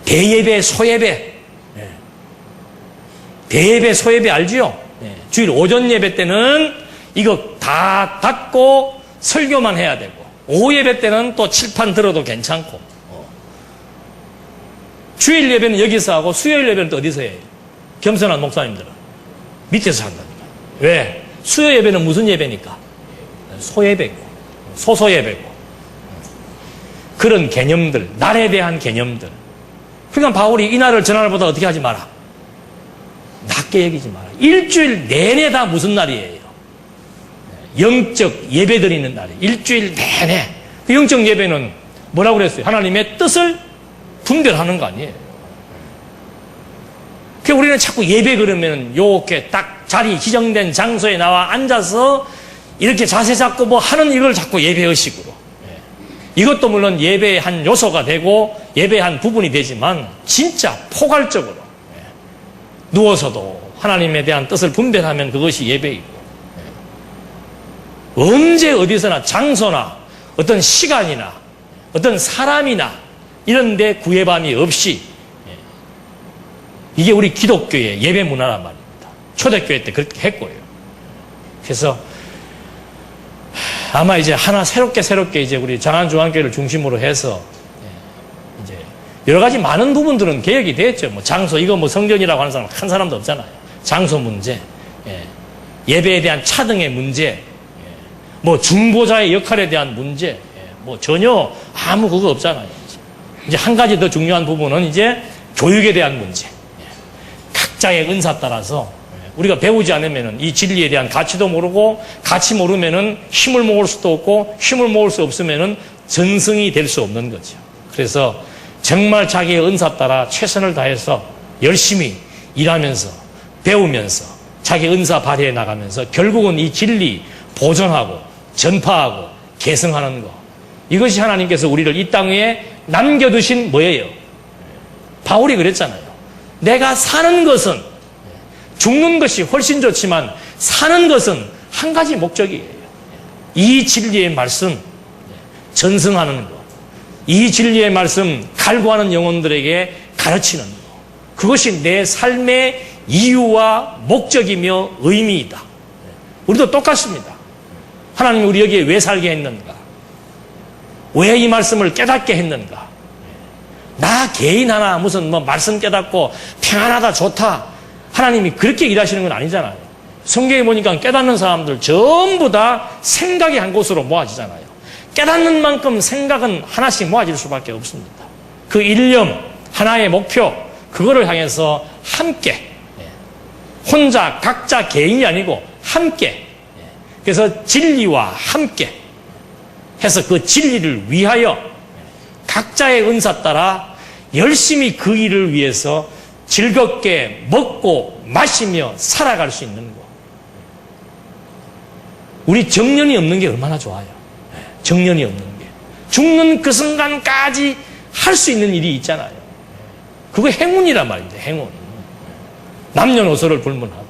대예배, 소예배. 대예배, 소예배 알지요? 주일 오전 예배 때는 이거 다 닫고 설교만 해야 되고, 오후 예배 때는 또 칠판 들어도 괜찮고, 주일 예배는 여기서 하고 수요일 예배는 또 어디서 해요? 겸손한 목사님들은 밑에서 한다니까. 왜? 수요 예배는 무슨 예배니까? 소예배고, 소소예배고. 그런 개념들, 날에 대한 개념들. 그러니까 바울이 이 날을 저 날보다 어떻게 하지 마라. 낮게 여기지 마라. 일주일 내내 다 무슨 날이에요? 영적 예배 드리는 날이에요. 일주일 내내. 그 영적 예배는 뭐라고 그랬어요? 하나님의 뜻을 분별하는 거 아니에요. 그 우리는 자꾸 예배 그러면 요렇게 딱 자리 지정된 장소에 나와 앉아서 이렇게 자세 잡고 뭐 하는 이걸 자꾸 예배의식으로. 이것도 물론 예배의 한 요소가 되고 예배의 한 부분이 되지만 진짜 포괄적으로 누워서도 하나님에 대한 뜻을 분별하면 그것이 예배이고 언제 어디서나 장소나 어떤 시간이나 어떤 사람이나 이런 데 구애반이 없이 이게 우리 기독교의 예배 문화란 말입니다. 초대교회 때 그렇게 했고요. 그래서 아마 이제 하나 새롭게 이제 우리 장안중앙교회를 중심으로 해서 이제 여러 가지 많은 부분들은 개혁이 됐죠. 뭐 장소, 이거 뭐 성전이라고 하는 사람 한 사람도 없잖아요. 장소 문제, 예배에 대한 차등의 문제, 뭐 중보자의 역할에 대한 문제, 뭐 전혀 아무 그거 없잖아요. 이제 한 가지 더 중요한 부분은 이제 교육에 대한 문제. 각자의 은사 따라서 우리가 배우지 않으면 이 진리에 대한 가치도 모르고 가치 모르면 힘을 모을 수도 없고 힘을 모을 수 없으면 전승이 될 수 없는 거죠. 그래서 정말 자기의 은사 따라 최선을 다해서 열심히 일하면서 배우면서 자기 은사 발휘해 나가면서 결국은 이 진리 보존하고 전파하고 계승하는 거. 이것이 하나님께서 우리를 이 땅 위에 남겨두신 뭐예요? 바울이 그랬잖아요. 내가 사는 것은 죽는 것이 훨씬 좋지만 사는 것은 한 가지 목적이에요. 이 진리의 말씀 전승하는 것, 이 진리의 말씀 갈구하는 영혼들에게 가르치는 것, 그것이 내 삶의 이유와 목적이며 의미이다. 우리도 똑같습니다. 하나님이 우리 여기에 왜 살게 했는가? 왜 이 말씀을 깨닫게 했는가? 나 개인 하나 무슨 뭐 말씀 깨닫고 평안하다 좋다 하나님이 그렇게 일하시는 건 아니잖아요. 성경에 보니까 깨닫는 사람들 전부 다 생각이 한 곳으로 모아지잖아요. 깨닫는 만큼 생각은 하나씩 모아질 수밖에 없습니다. 그 일념, 하나의 목표, 그거를 향해서 함께, 혼자 각자 개인이 아니고 함께, 그래서 진리와 함께 해서 그 진리를 위하여 각자의 은사 따라 열심히 그 일을 위해서 즐겁게 먹고 마시며 살아갈 수 있는 것. 우리 정년이 없는 게 얼마나 좋아요. 정년이 없는 게. 죽는 그 순간까지 할 수 있는 일이 있잖아요. 그거 행운이란 말입니다. 행운. 남녀노소를 불문하고.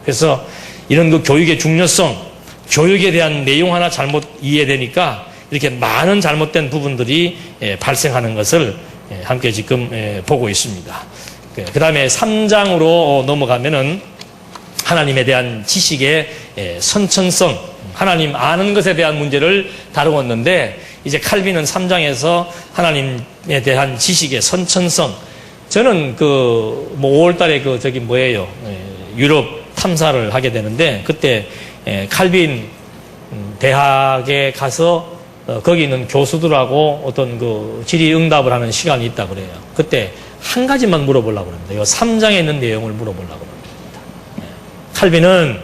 그래서 이런 그 교육의 중요성, 교육에 대한 내용 하나 잘못 이해되니까 이렇게 많은 잘못된 부분들이 발생하는 것을 함께 지금 보고 있습니다. 그 다음에 3장으로 넘어가면은 하나님에 대한 지식의 선천성, 하나님 아는 것에 대한 문제를 다루었는데, 이제 칼빈은 3장에서 하나님에 대한 지식의 선천성, 저는 5월 달에 유럽 탐사를 하게 되는데, 그때 칼빈 대학에 가서 거기 있는 교수들하고 어떤 질의응답을 하는 시간이 있다 그래요. 그때 한 가지만 물어보려고 합니다. 이 3장에 있는 내용을 물어보려고 합니다. 칼빈은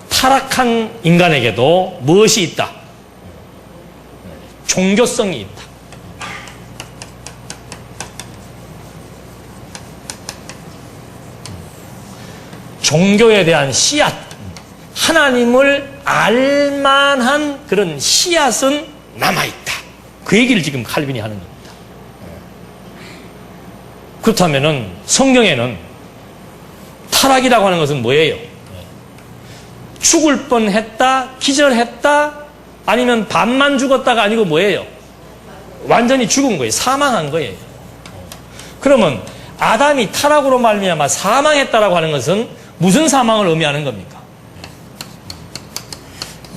타락한 인간에게도 무엇이 있다? 종교성이 있다. 종교에 대한 씨앗, 하나님을 알만한 그런 씨앗은 남아있다. 그 얘기를 지금 칼빈이 하는 겁니다. 그렇다면은 성경에는 타락이라고 하는 것은 뭐예요? 죽을 뻔했다, 기절했다, 아니면 반만 죽었다가 아니고 뭐예요? 완전히 죽은 거예요. 사망한 거예요. 그러면 아담이 타락으로 말미암아 사망했다라고 하는 것은 무슨 사망을 의미하는 겁니까?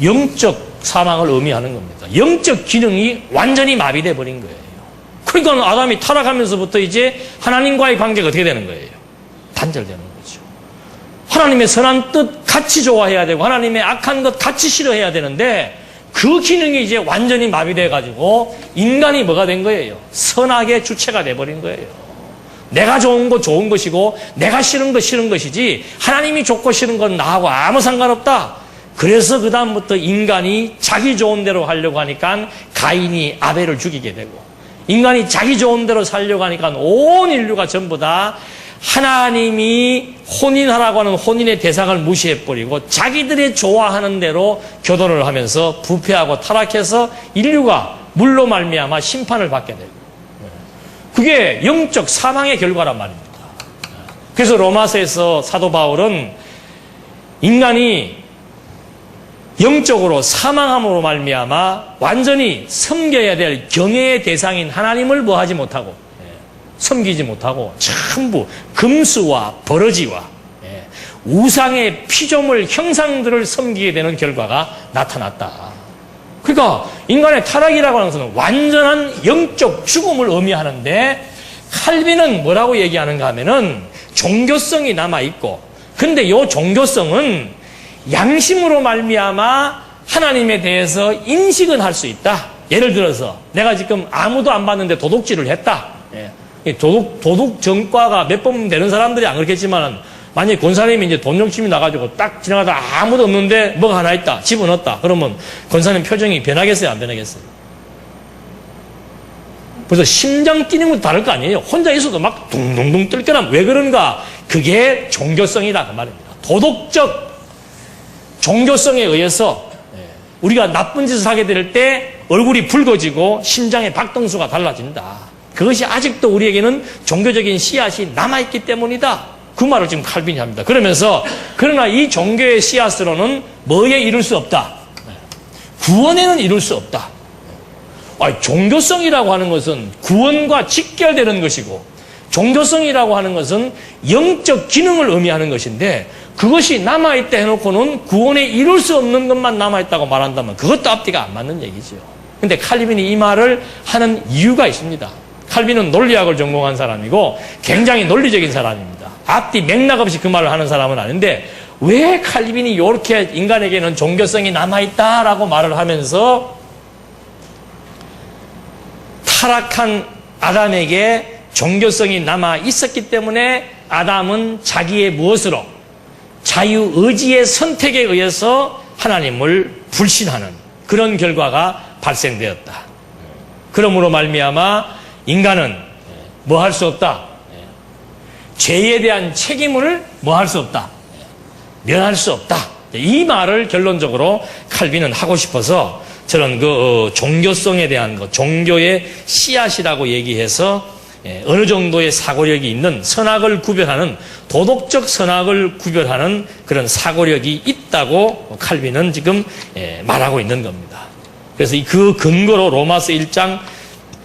영적 사망을 의미하는 겁니다. 영적 기능이 완전히 마비돼 버린 거예요. 그러니까 아담이 타락하면서부터 이제 하나님과의 관계가 어떻게 되는 거예요? 단절되는 거죠. 하나님의 선한 뜻 같이 좋아해야 되고 하나님의 악한 것 같이 싫어해야 되는데 그 기능이 이제 완전히 마비돼 가지고 인간이 뭐가 된 거예요? 선악의 주체가 돼 버린 거예요. 내가 좋은 거 좋은 것이고 내가 싫은 거 싫은 것이지 하나님이 좋고 싫은 건 나하고 아무 상관없다. 그래서 그 다음부터 인간이 자기 좋은 대로 하려고 하니까 가인이 아벨을 죽이게 되고, 인간이 자기 좋은 대로 살려고 하니까 온 인류가 전부 다 하나님이 혼인하라고 하는 혼인의 대상을 무시해버리고 자기들이 좋아하는 대로 교도를 하면서 부패하고 타락해서 인류가 물로 말미암아 심판을 받게 되고, 그게 영적 사망의 결과란 말입니다. 그래서 로마서에서 사도 바울은 인간이 영적으로 사망함으로 말미암아 완전히 섬겨야 될 경외의 대상인 하나님을 뭐하지 못하고 섬기지 못하고 전부 금수와 버러지와 우상의 피조물 형상들을 섬기게 되는 결과가 나타났다. 그러니까 인간의 타락이라고 하는 것은 완전한 영적 죽음을 의미하는데, 칼빈은 뭐라고 얘기하는가 하면은 종교성이 남아있고, 근데 이 종교성은 양심으로 말미암아 하나님에 대해서 인식은 할 수 있다. 예를 들어서 내가 지금 아무도 안 봤는데 도둑질을 했다. 도둑 전과가 몇 번 되는 사람들이 안 그렇겠지만, 만약에 권사님이 이제 돈 욕심이 나가지고 딱 지나가다 아무도 없는데 뭐가 하나 있다, 집어넣었다. 그러면 권사님 표정이 변하겠어요, 안 변하겠어요? 그래서 심장 뛰는 것도 다를 거 아니에요. 혼자 있어도 막 둥둥둥 뜰 거란, 왜 그런가? 그게 종교성이다, 그 말입니다. 도덕적 종교성에 의해서 우리가 나쁜 짓을 하게 될 때 얼굴이 붉어지고 심장의 박동수가 달라진다. 그것이 아직도 우리에게는 종교적인 씨앗이 남아있기 때문이다. 그 말을 지금 칼빈이 합니다. 그러면서 그러나 이 종교의 씨앗으로는 뭐에 이룰 수 없다. 구원에는 이룰 수 없다. 종교성이라고 하는 것은 구원과 직결되는 것이고, 종교성이라고 하는 것은 영적 기능을 의미하는 것인데, 그것이 남아있다 해놓고는 구원에 이룰 수 없는 것만 남아있다고 말한다면 그것도 앞뒤가 안 맞는 얘기죠. 근데 칼빈이 이 말을 하는 이유가 있습니다. 칼빈은 논리학을 전공한 사람이고 굉장히 논리적인 사람입니다. 앞뒤 맥락 없이 그 말을 하는 사람은 아닌데, 왜 칼빈이 이렇게 인간에게는 종교성이 남아있다라고 말을 하면서 타락한 아담에게 종교성이 남아 있었기 때문에 아담은 자기의 무엇으로? 자유의지의 선택에 의해서 하나님을 불신하는 그런 결과가 발생되었다. 그러므로 말미암아 인간은 뭐 할 수 없다? 죄에 대한 책임을 뭐 할 수 없다? 면할 수 없다. 이 말을 결론적으로 칼빈은 하고 싶어서 저는 종교성에 대한 것, 종교의 씨앗이라고 얘기해서 어느 정도의 사고력이 있는, 선악을 구별하는, 도덕적 선악을 구별하는 그런 사고력이 있다고 칼빈은 지금 말하고 있는 겁니다. 그래서 그 근거로 로마서 1장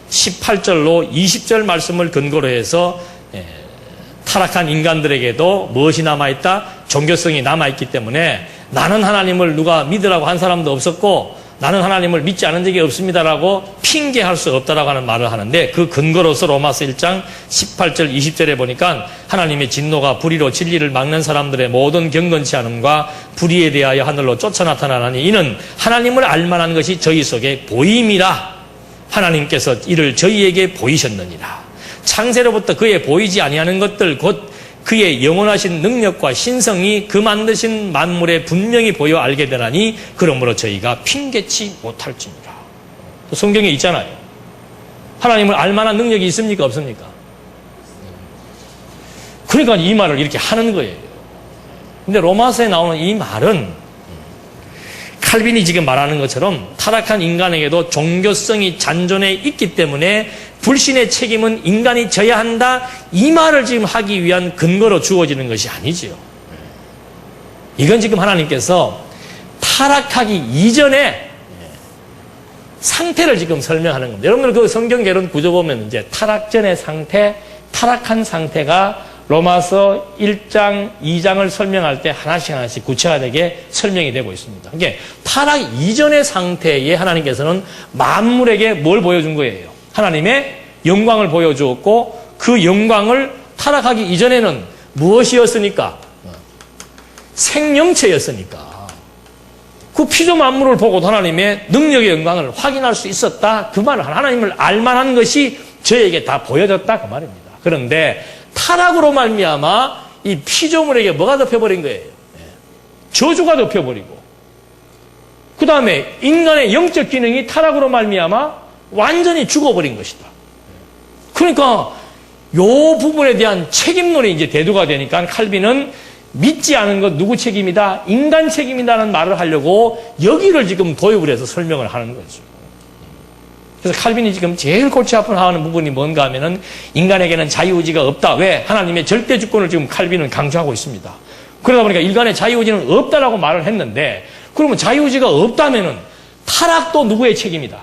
18절로 20절 말씀을 근거로 해서 타락한 인간들에게도 무엇이 남아있다? 종교성이 남아있기 때문에 나는 하나님을 누가 믿으라고 한 사람도 없었고 나는 하나님을 믿지 않은 적이 없습니다라고 핑계할 수 없다라고 하는 말을 하는데 그 근거로서 로마서 1장 18절 20절에 보니까 하나님의 진노가 불의로 진리를 막는 사람들의 모든 경건치 않음과 불의에 대하여 하늘로 쫓아 나타나니 이는 하나님을 알만한 것이 저희 속에 보임이라 하나님께서 이를 저희에게 보이셨느니라. 창세로부터 그의 보이지 아니하는 것들 곧 그의 영원하신 능력과 신성이 그 만드신 만물에 분명히 보여 알게 되나니 그러므로 저희가 핑계치 못할지니라. 성경에 있잖아요. 하나님을 알만한 능력이 있습니까? 없습니까? 그러니까 이 말을 이렇게 하는 거예요. 근데 로마서에 나오는 이 말은 칼빈이 지금 말하는 것처럼 타락한 인간에게도 종교성이 잔존해 있기 때문에 불신의 책임은 인간이 져야 한다, 이 말을 지금 하기 위한 근거로 주어지는 것이 아니지요. 이건 지금 하나님께서 타락하기 이전에 상태를 지금 설명하는 겁니다. 여러분들 그 성경 개론 구조 보면 이제 타락 전의 상태, 타락한 상태가 로마서 1장, 2장을 설명할 때 하나씩 구체화되게 설명이 되고 있습니다. 그러니까 타락 이전의 상태에 하나님께서는 만물에게 뭘 보여준 거예요? 하나님의 영광을 보여주었고 그 영광을 타락하기 이전에는 무엇이었으니까? 생명체였으니까. 그 피조 만물을 보고 하나님의 능력의 영광을 확인할 수 있었다. 그 말은 하나님을 알만한 것이 저에게 다 보여졌다. 그 말입니다. 그런데 타락으로 말미암아 이 피조물에게 뭐가 덮여버린 거예요? 저주가 덮여버리고 그 다음에 인간의 영적 기능이 타락으로 말미암아 완전히 죽어버린 것이다. 그러니까 요 부분에 대한 책임론이 이제 대두가 되니까 칼빈은 믿지 않은 것 누구 책임이다? 인간 책임이다는 말을 하려고 여기를 지금 도입을 해서 설명을 하는 거죠. 그래서 칼빈이 지금 제일 골치 아파하는 부분이 뭔가 하면은 인간에게는 자유의지가 없다. 왜? 하나님의 절대 주권을 지금 칼빈은 강조하고 있습니다. 그러다 보니까 인간의 자유의지는 없다라고 말을 했는데 그러면 자유의지가 없다면은 타락도 누구의 책임이다?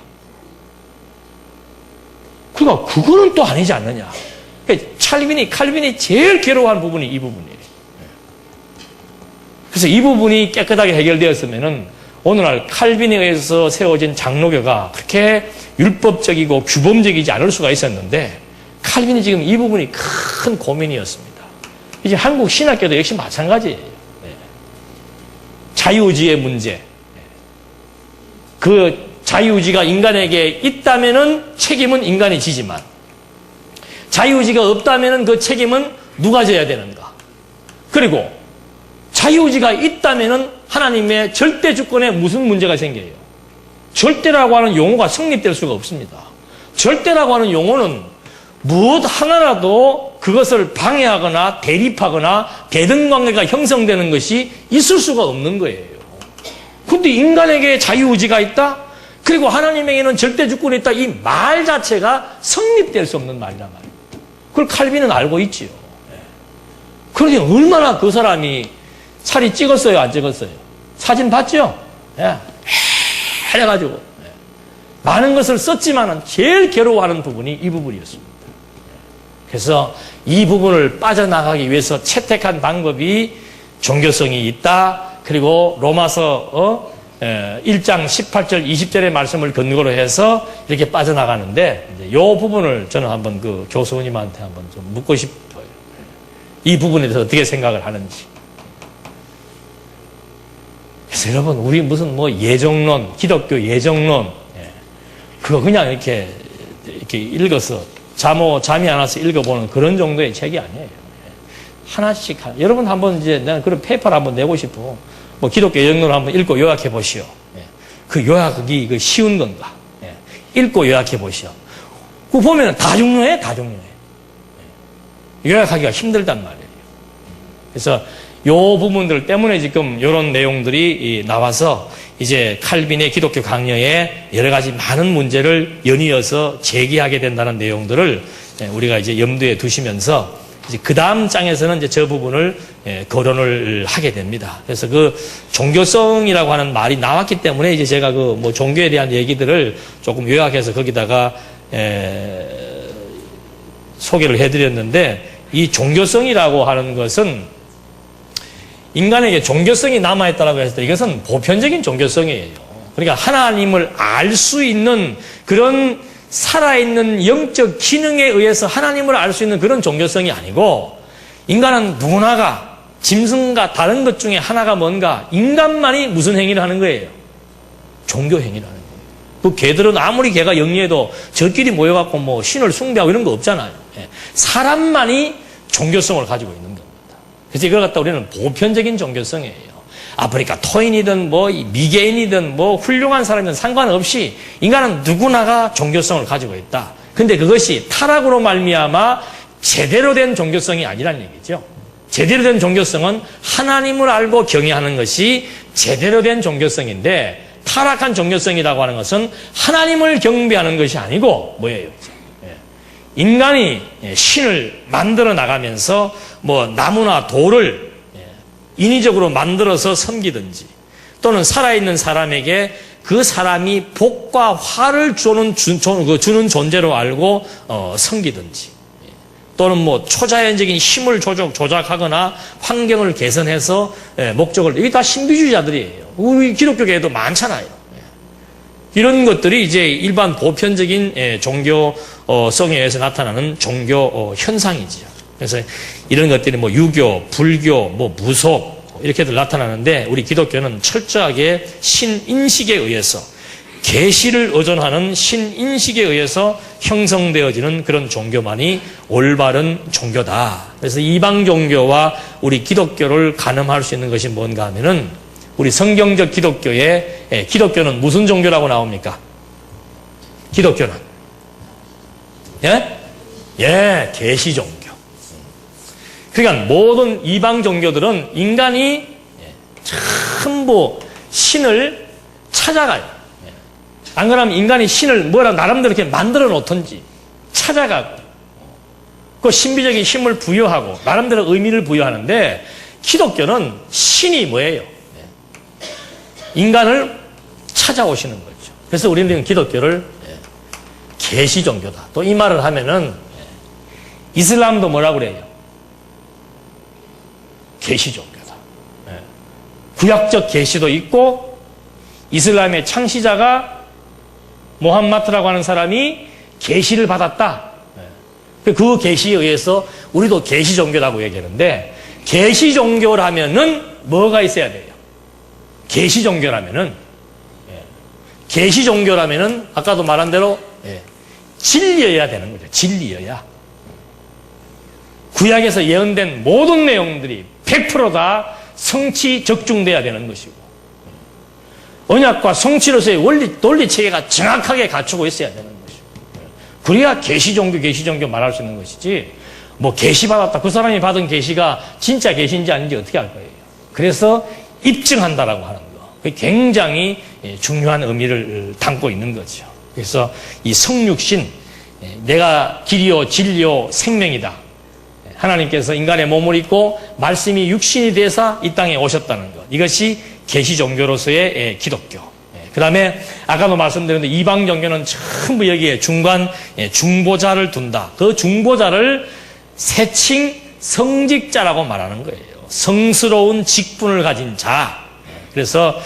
그러니까 그거는 또 아니지 않느냐. 그러니까 칼빈이 제일 괴로워하는 부분이 이 부분이에요. 그래서 이 부분이 깨끗하게 해결되었으면은 오늘날 칼빈에 의해서 세워진 장로교가 그렇게 율법적이고 규범적이지 않을 수가 있었는데 칼빈이 지금 이 부분이 큰 고민이었습니다. 이제 한국 신학교도 역시 마찬가지예요. 자유의지의 문제. 그 자유의지가 인간에게 있다면은 책임은 인간이 지지만 자유의지가 없다면은 그 책임은 누가 져야 되는가? 그리고 자유의지가 있다면은 하나님의 절대 주권에 무슨 문제가 생겨요? 절대라고 하는 용어가 성립될 수가 없습니다. 절대라고 하는 용어는 무엇 하나라도 그것을 방해하거나 대립하거나 대등관계가 형성되는 것이 있을 수가 없는 거예요. 근데 인간에게 자유의지가 있다? 그리고 하나님에게는 절대 주권이 있다? 이 말 자체가 성립될 수 없는 말이란 말이에요. 그걸 칼빈은 알고 있지요. 그러니 얼마나 그 사람이 살이 찍었어요, 안 찍었어요? 사진 봤죠? 해가지고 많은 것을 썼지만은 제일 괴로워하는 부분이 이 부분이었습니다. 그래서 이 부분을 빠져나가기 위해서 채택한 방법이 종교성이 있다. 그리고 로마서 1장 18절 20절의 말씀을 근거로 해서 이렇게 빠져나가는데 이 부분을 저는 한번 그 교수님한테 한번 좀 묻고 싶어요. 이 부분에 대해서 어떻게 생각을 하는지. 그래서 여러분 우리 무슨 뭐 예정론, 기독교 예정론 그거 그냥 이렇게 읽어서 잠이 안 와서 읽어보는 그런 정도의 책이 아니에요. 하나씩 여러분 한번 이제 내가 그런 페이퍼를 한번 내고 싶어. 뭐 기독교 예정론을 한번 읽고 요약해 보시오. 그 요약이 그 쉬운 건가? 읽고 요약해 보시오. 그거 보면 다 중요해. 요약하기가 힘들단 말이에요. 그래서 요 부분들 때문에 지금 이런 내용들이 나와서 이제 칼빈의 기독교 강요에 여러 가지 많은 문제를 연이어서 제기하게 된다는 내용들을 우리가 이제 염두에 두시면서 이제 그 다음 장에서는 이제 저 부분을 거론을 하게 됩니다. 그래서 그 종교성이라고 하는 말이 나왔기 때문에 이제 제가 그 뭐 종교에 대한 얘기들을 조금 요약해서 거기다가 소개를 해드렸는데, 이 종교성이라고 하는 것은 인간에게 종교성이 남아있다고 했을 때 이것은 보편적인 종교성이에요. 그러니까 하나님을 알 수 있는 그런 살아있는 영적 기능에 의해서 하나님을 알 수 있는 그런 종교성이 아니고, 인간은 누구나가 짐승과 다른 것 중에 하나가 뭔가, 인간만이 무슨 행위를 하는 거예요? 종교 행위를 하는 거예요. 그 개들은 아무리 개가 영리해도 저끼리 모여갖고 뭐 신을 숭배하고 이런 거 없잖아요. 사람만이 종교성을 가지고 있는 겁니다. 그래서 이걸 갖다 우리는 보편적인 종교성이에요. 아프리카 토인이든 뭐 미개인이든 뭐 훌륭한 사람이든 상관없이 인간은 누구나가 종교성을 가지고 있다. 근데 그것이 타락으로 말미암아 제대로 된 종교성이 아니라는 얘기죠. 제대로 된 종교성은 하나님을 알고 경외하는 것이 제대로 된 종교성인데, 타락한 종교성이라고 하는 것은 하나님을 경배하는 것이 아니고 뭐예요? 인간이 신을 만들어 나가면서 뭐 나무나 돌을 인위적으로 만들어서 섬기든지, 또는 살아있는 사람에게 그 사람이 복과 화를 주는 존재로 알고 섬기든지, 또는 뭐 초자연적인 힘을 조작하거나 환경을 개선해서 목적을, 이게 다 신비주의자들이에요. 우리 기독교계에도 많잖아요. 이런 것들이 이제 일반 보편적인 종교성에 의해서 나타나는 종교 현상이지요. 그래서 이런 것들이 뭐 유교, 불교, 뭐 무속 이렇게들 나타나는데, 우리 기독교는 철저하게 신인식에 의해서, 계시를 의존하는 신인식에 의해서 형성되어지는 그런 종교만이 올바른 종교다. 그래서 이방 종교와 우리 기독교를 가늠할 수 있는 것이 뭔가 하면은, 우리 성경적 기독교에 기독교는 무슨 종교라고 나옵니까? 기독교는 계시 종교. 그러니까 모든 이방 종교들은 인간이 전부 신을 찾아가요. 안 그러면 인간이 신을 뭐라 나름대로 이렇게 만들어 놓던지 찾아가고, 그 신비적인 힘을 부여하고 나름대로 의미를 부여하는데, 기독교는 신이 뭐예요? 인간을 찾아오시는 거죠. 그래서 우리는 기독교를 계시 종교다. 또 이 말을 하면은 이슬람도 뭐라고 그래요? 계시 종교다. 구약적 계시도 있고, 이슬람의 창시자가 모함마트라고 하는 사람이 계시를 받았다. 그 계시에 의해서 우리도 계시 종교라고 얘기하는데, 계시 종교라면은 뭐가 있어야 돼요? 계시 종교라면은 아까도 말한 대로 진리여야 되는 거죠. 진리여야. 구약에서 예언된 모든 내용들이 100% 성취 적중돼야 되는 것이고, 언약과 성취로서의 논리 체계가 정확하게 갖추고 있어야 되는 것이고, 그래야 계시 종교 말할 수 있는 것이지, 뭐 계시 받았다, 그 사람이 받은 계시가 진짜 계시인지 아닌지 어떻게 할 거예요. 그래서 입증한다라고 하는 거, 그게 굉장히 중요한 의미를 담고 있는 거죠. 그래서 이 성육신, 내가 길이요 진리요 생명이다. 하나님께서 인간의 몸을 입고 말씀이 육신이 돼서 이 땅에 오셨다는 것, 이것이 계시 종교로서의 기독교. 그 다음에 아까도 말씀드렸는데, 이방 종교는 전부 여기에 중보자를 둔다. 그 중보자를 세칭 성직자라고 말하는 거예요. 성스러운 직분을 가진 자. 그래서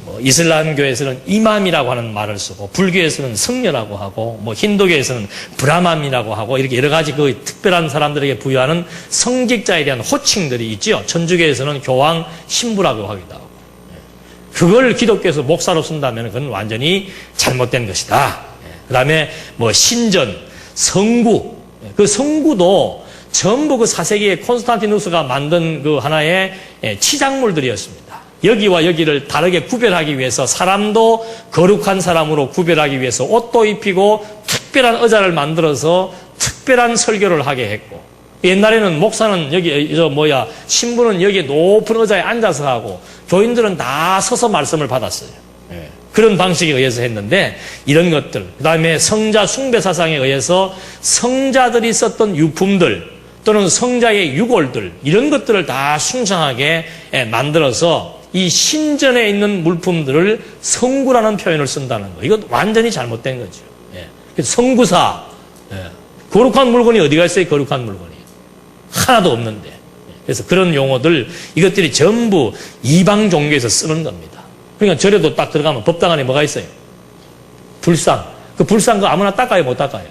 뭐 이슬람교에서는 이맘이라고 하는 말을 쓰고, 불교에서는 성녀라고 하고, 뭐 힌두교에서는 브라맘이라고 하고, 이렇게 여러 가지 그 특별한 사람들에게 부여하는 성직자에 대한 호칭들이 있죠. 천주교에서는 교황 신부라고 하기도 하고. 그걸 기독교에서 목사로 쓴다면 그건 완전히 잘못된 것이다. 그 다음에 뭐 신전, 성구, 그 성구도 전부 그 4세기에 콘스탄티누스가 만든 그 하나의 치장물들이었습니다. 여기와 여기를 다르게 구별하기 위해서, 사람도 거룩한 사람으로 구별하기 위해서 옷도 입히고 특별한 의자를 만들어서 특별한 설교를 하게 했고, 옛날에는 목사는 신부는 여기 높은 의자에 앉아서 하고, 교인들은 다 서서 말씀을 받았어요. 그런 방식에 의해서 했는데, 이런 것들, 그 다음에 성자 숭배 사상에 의해서 성자들이 썼던 유품들, 또는 성자의 유골들 이런 것들을 다 숭상하게 만들어서 이 신전에 있는 물품들을 성구라는 표현을 쓴다는 거. 이거 완전히 잘못된 거죠. 그래서 성구사. 거룩한 물건이 어디가 있어요? 거룩한 물건이. 하나도 없는데. 그래서 그런 용어들 이것들이 전부 이방 종교에서 쓰는 겁니다. 그러니까 절에도 딱 들어가면 법당 안에 뭐가 있어요? 불상. 그 불상 그 아무나 닦아요? 못 닦아요?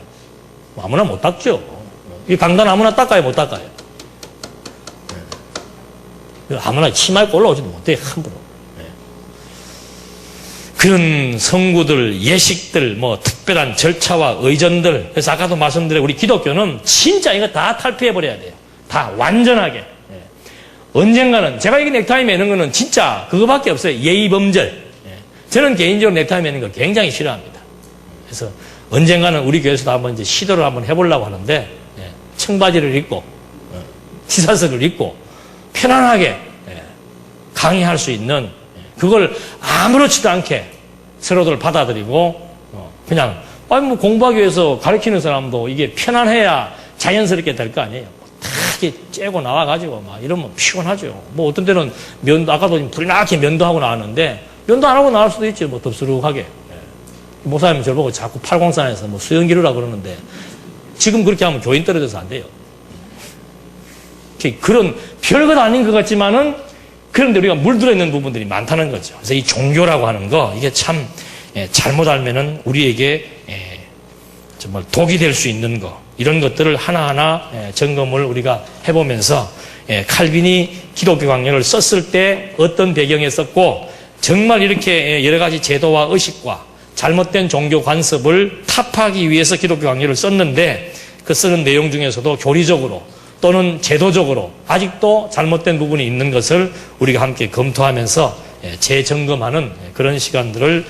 아무나 못 닦죠. 이 강단 아무나 닦아요? 못 닦아요? 아무나 치마 입고 올라오지도 못해요. 함부로. 그런 성구들, 예식들, 뭐 특별한 절차와 의전들. 그래서 아까도 말씀드린 우리 기독교는 진짜 이거 다 탈피해버려야 돼요. 다 완전하게. 언젠가는 제가 이게 넥타이 매는 거는 진짜 그거밖에 없어요. 예의범절. 저는 개인적으로 넥타이 매는 거 굉장히 싫어합니다. 그래서 언젠가는 우리 교회에서도 한번 이제 시도를 한번 해보려고 하는데 청바지를 입고 티셔츠를 입고 편안하게 강의할 수 있는 그걸 아무렇지도 않게 서로들 받아들이고 그냥 뭐 공부하기 위해서 가르치는 사람도 이게 편안해야 자연스럽게 될 거 아니에요. 다 이렇게 째고 나와가지고 막 이러면 피곤하죠. 뭐 어떤 때는 면도 아까도 불이 나게 면도하고 나왔는데 면도 안 하고 나올 수도 있죠. 뭐 덥수룩하게. 목사님 저를 보고 자꾸 팔공산에서 뭐 수영기루라 그러는데 지금 그렇게 하면 교인 떨어져서 안 돼요. 그런 별것 아닌 것 같지만은 그런데 우리가 물들어 있는 부분들이 많다는 거죠. 그래서 이 종교라고 하는 거 이게 참 잘못 알면은 우리에게 정말 독이 될 수 있는 거 이런 것들을 하나하나 점검을 우리가 해보면서 칼빈이 기독교 강령을 썼을 때 어떤 배경에 썼고 정말 이렇게 여러 가지 제도와 의식과 잘못된 종교 관습을 타파하기 위해서 기독교 강령을 썼는데 그 쓰는 내용 중에서도 교리적으로 또는 제도적으로 아직도 잘못된 부분이 있는 것을 우리가 함께 검토하면서 재점검하는 그런 시간들을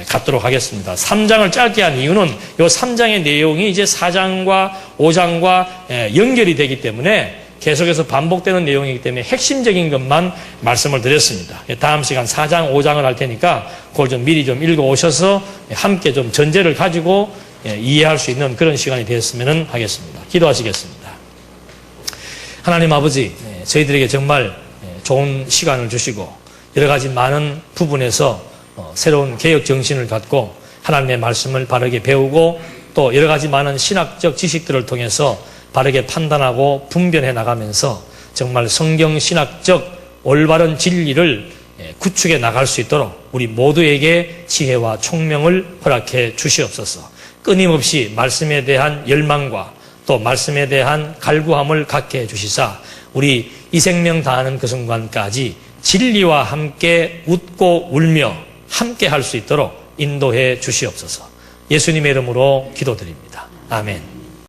갖도록 하겠습니다. 3장을 짧게 한 이유는 이 3장의 내용이 이제 4장과 5장과 연결이 되기 때문에 계속해서 반복되는 내용이기 때문에 핵심적인 것만 말씀을 드렸습니다. 다음 시간 4장, 5장을 할 테니까 그걸 좀 미리 좀 읽어오셔서 함께 좀 전제를 가지고 이해할 수 있는 그런 시간이 되었으면 하겠습니다. 기도하시겠습니다. 하나님 아버지, 저희들에게 정말 좋은 시간을 주시고 여러 가지 많은 부분에서 새로운 개혁 정신을 갖고 하나님의 말씀을 바르게 배우고 또 여러 가지 많은 신학적 지식들을 통해서 바르게 판단하고 분별해 나가면서 정말 성경 신학적 올바른 진리를 구축해 나갈 수 있도록 우리 모두에게 지혜와 총명을 허락해 주시옵소서. 끊임없이 말씀에 대한 열망과 또 말씀에 대한 갈구함을 갖게 해주시사 우리 이 생명 다하는 그 순간까지 진리와 함께 웃고 울며 함께 할 수 있도록 인도해 주시옵소서. 예수님의 이름으로 기도드립니다. 아멘.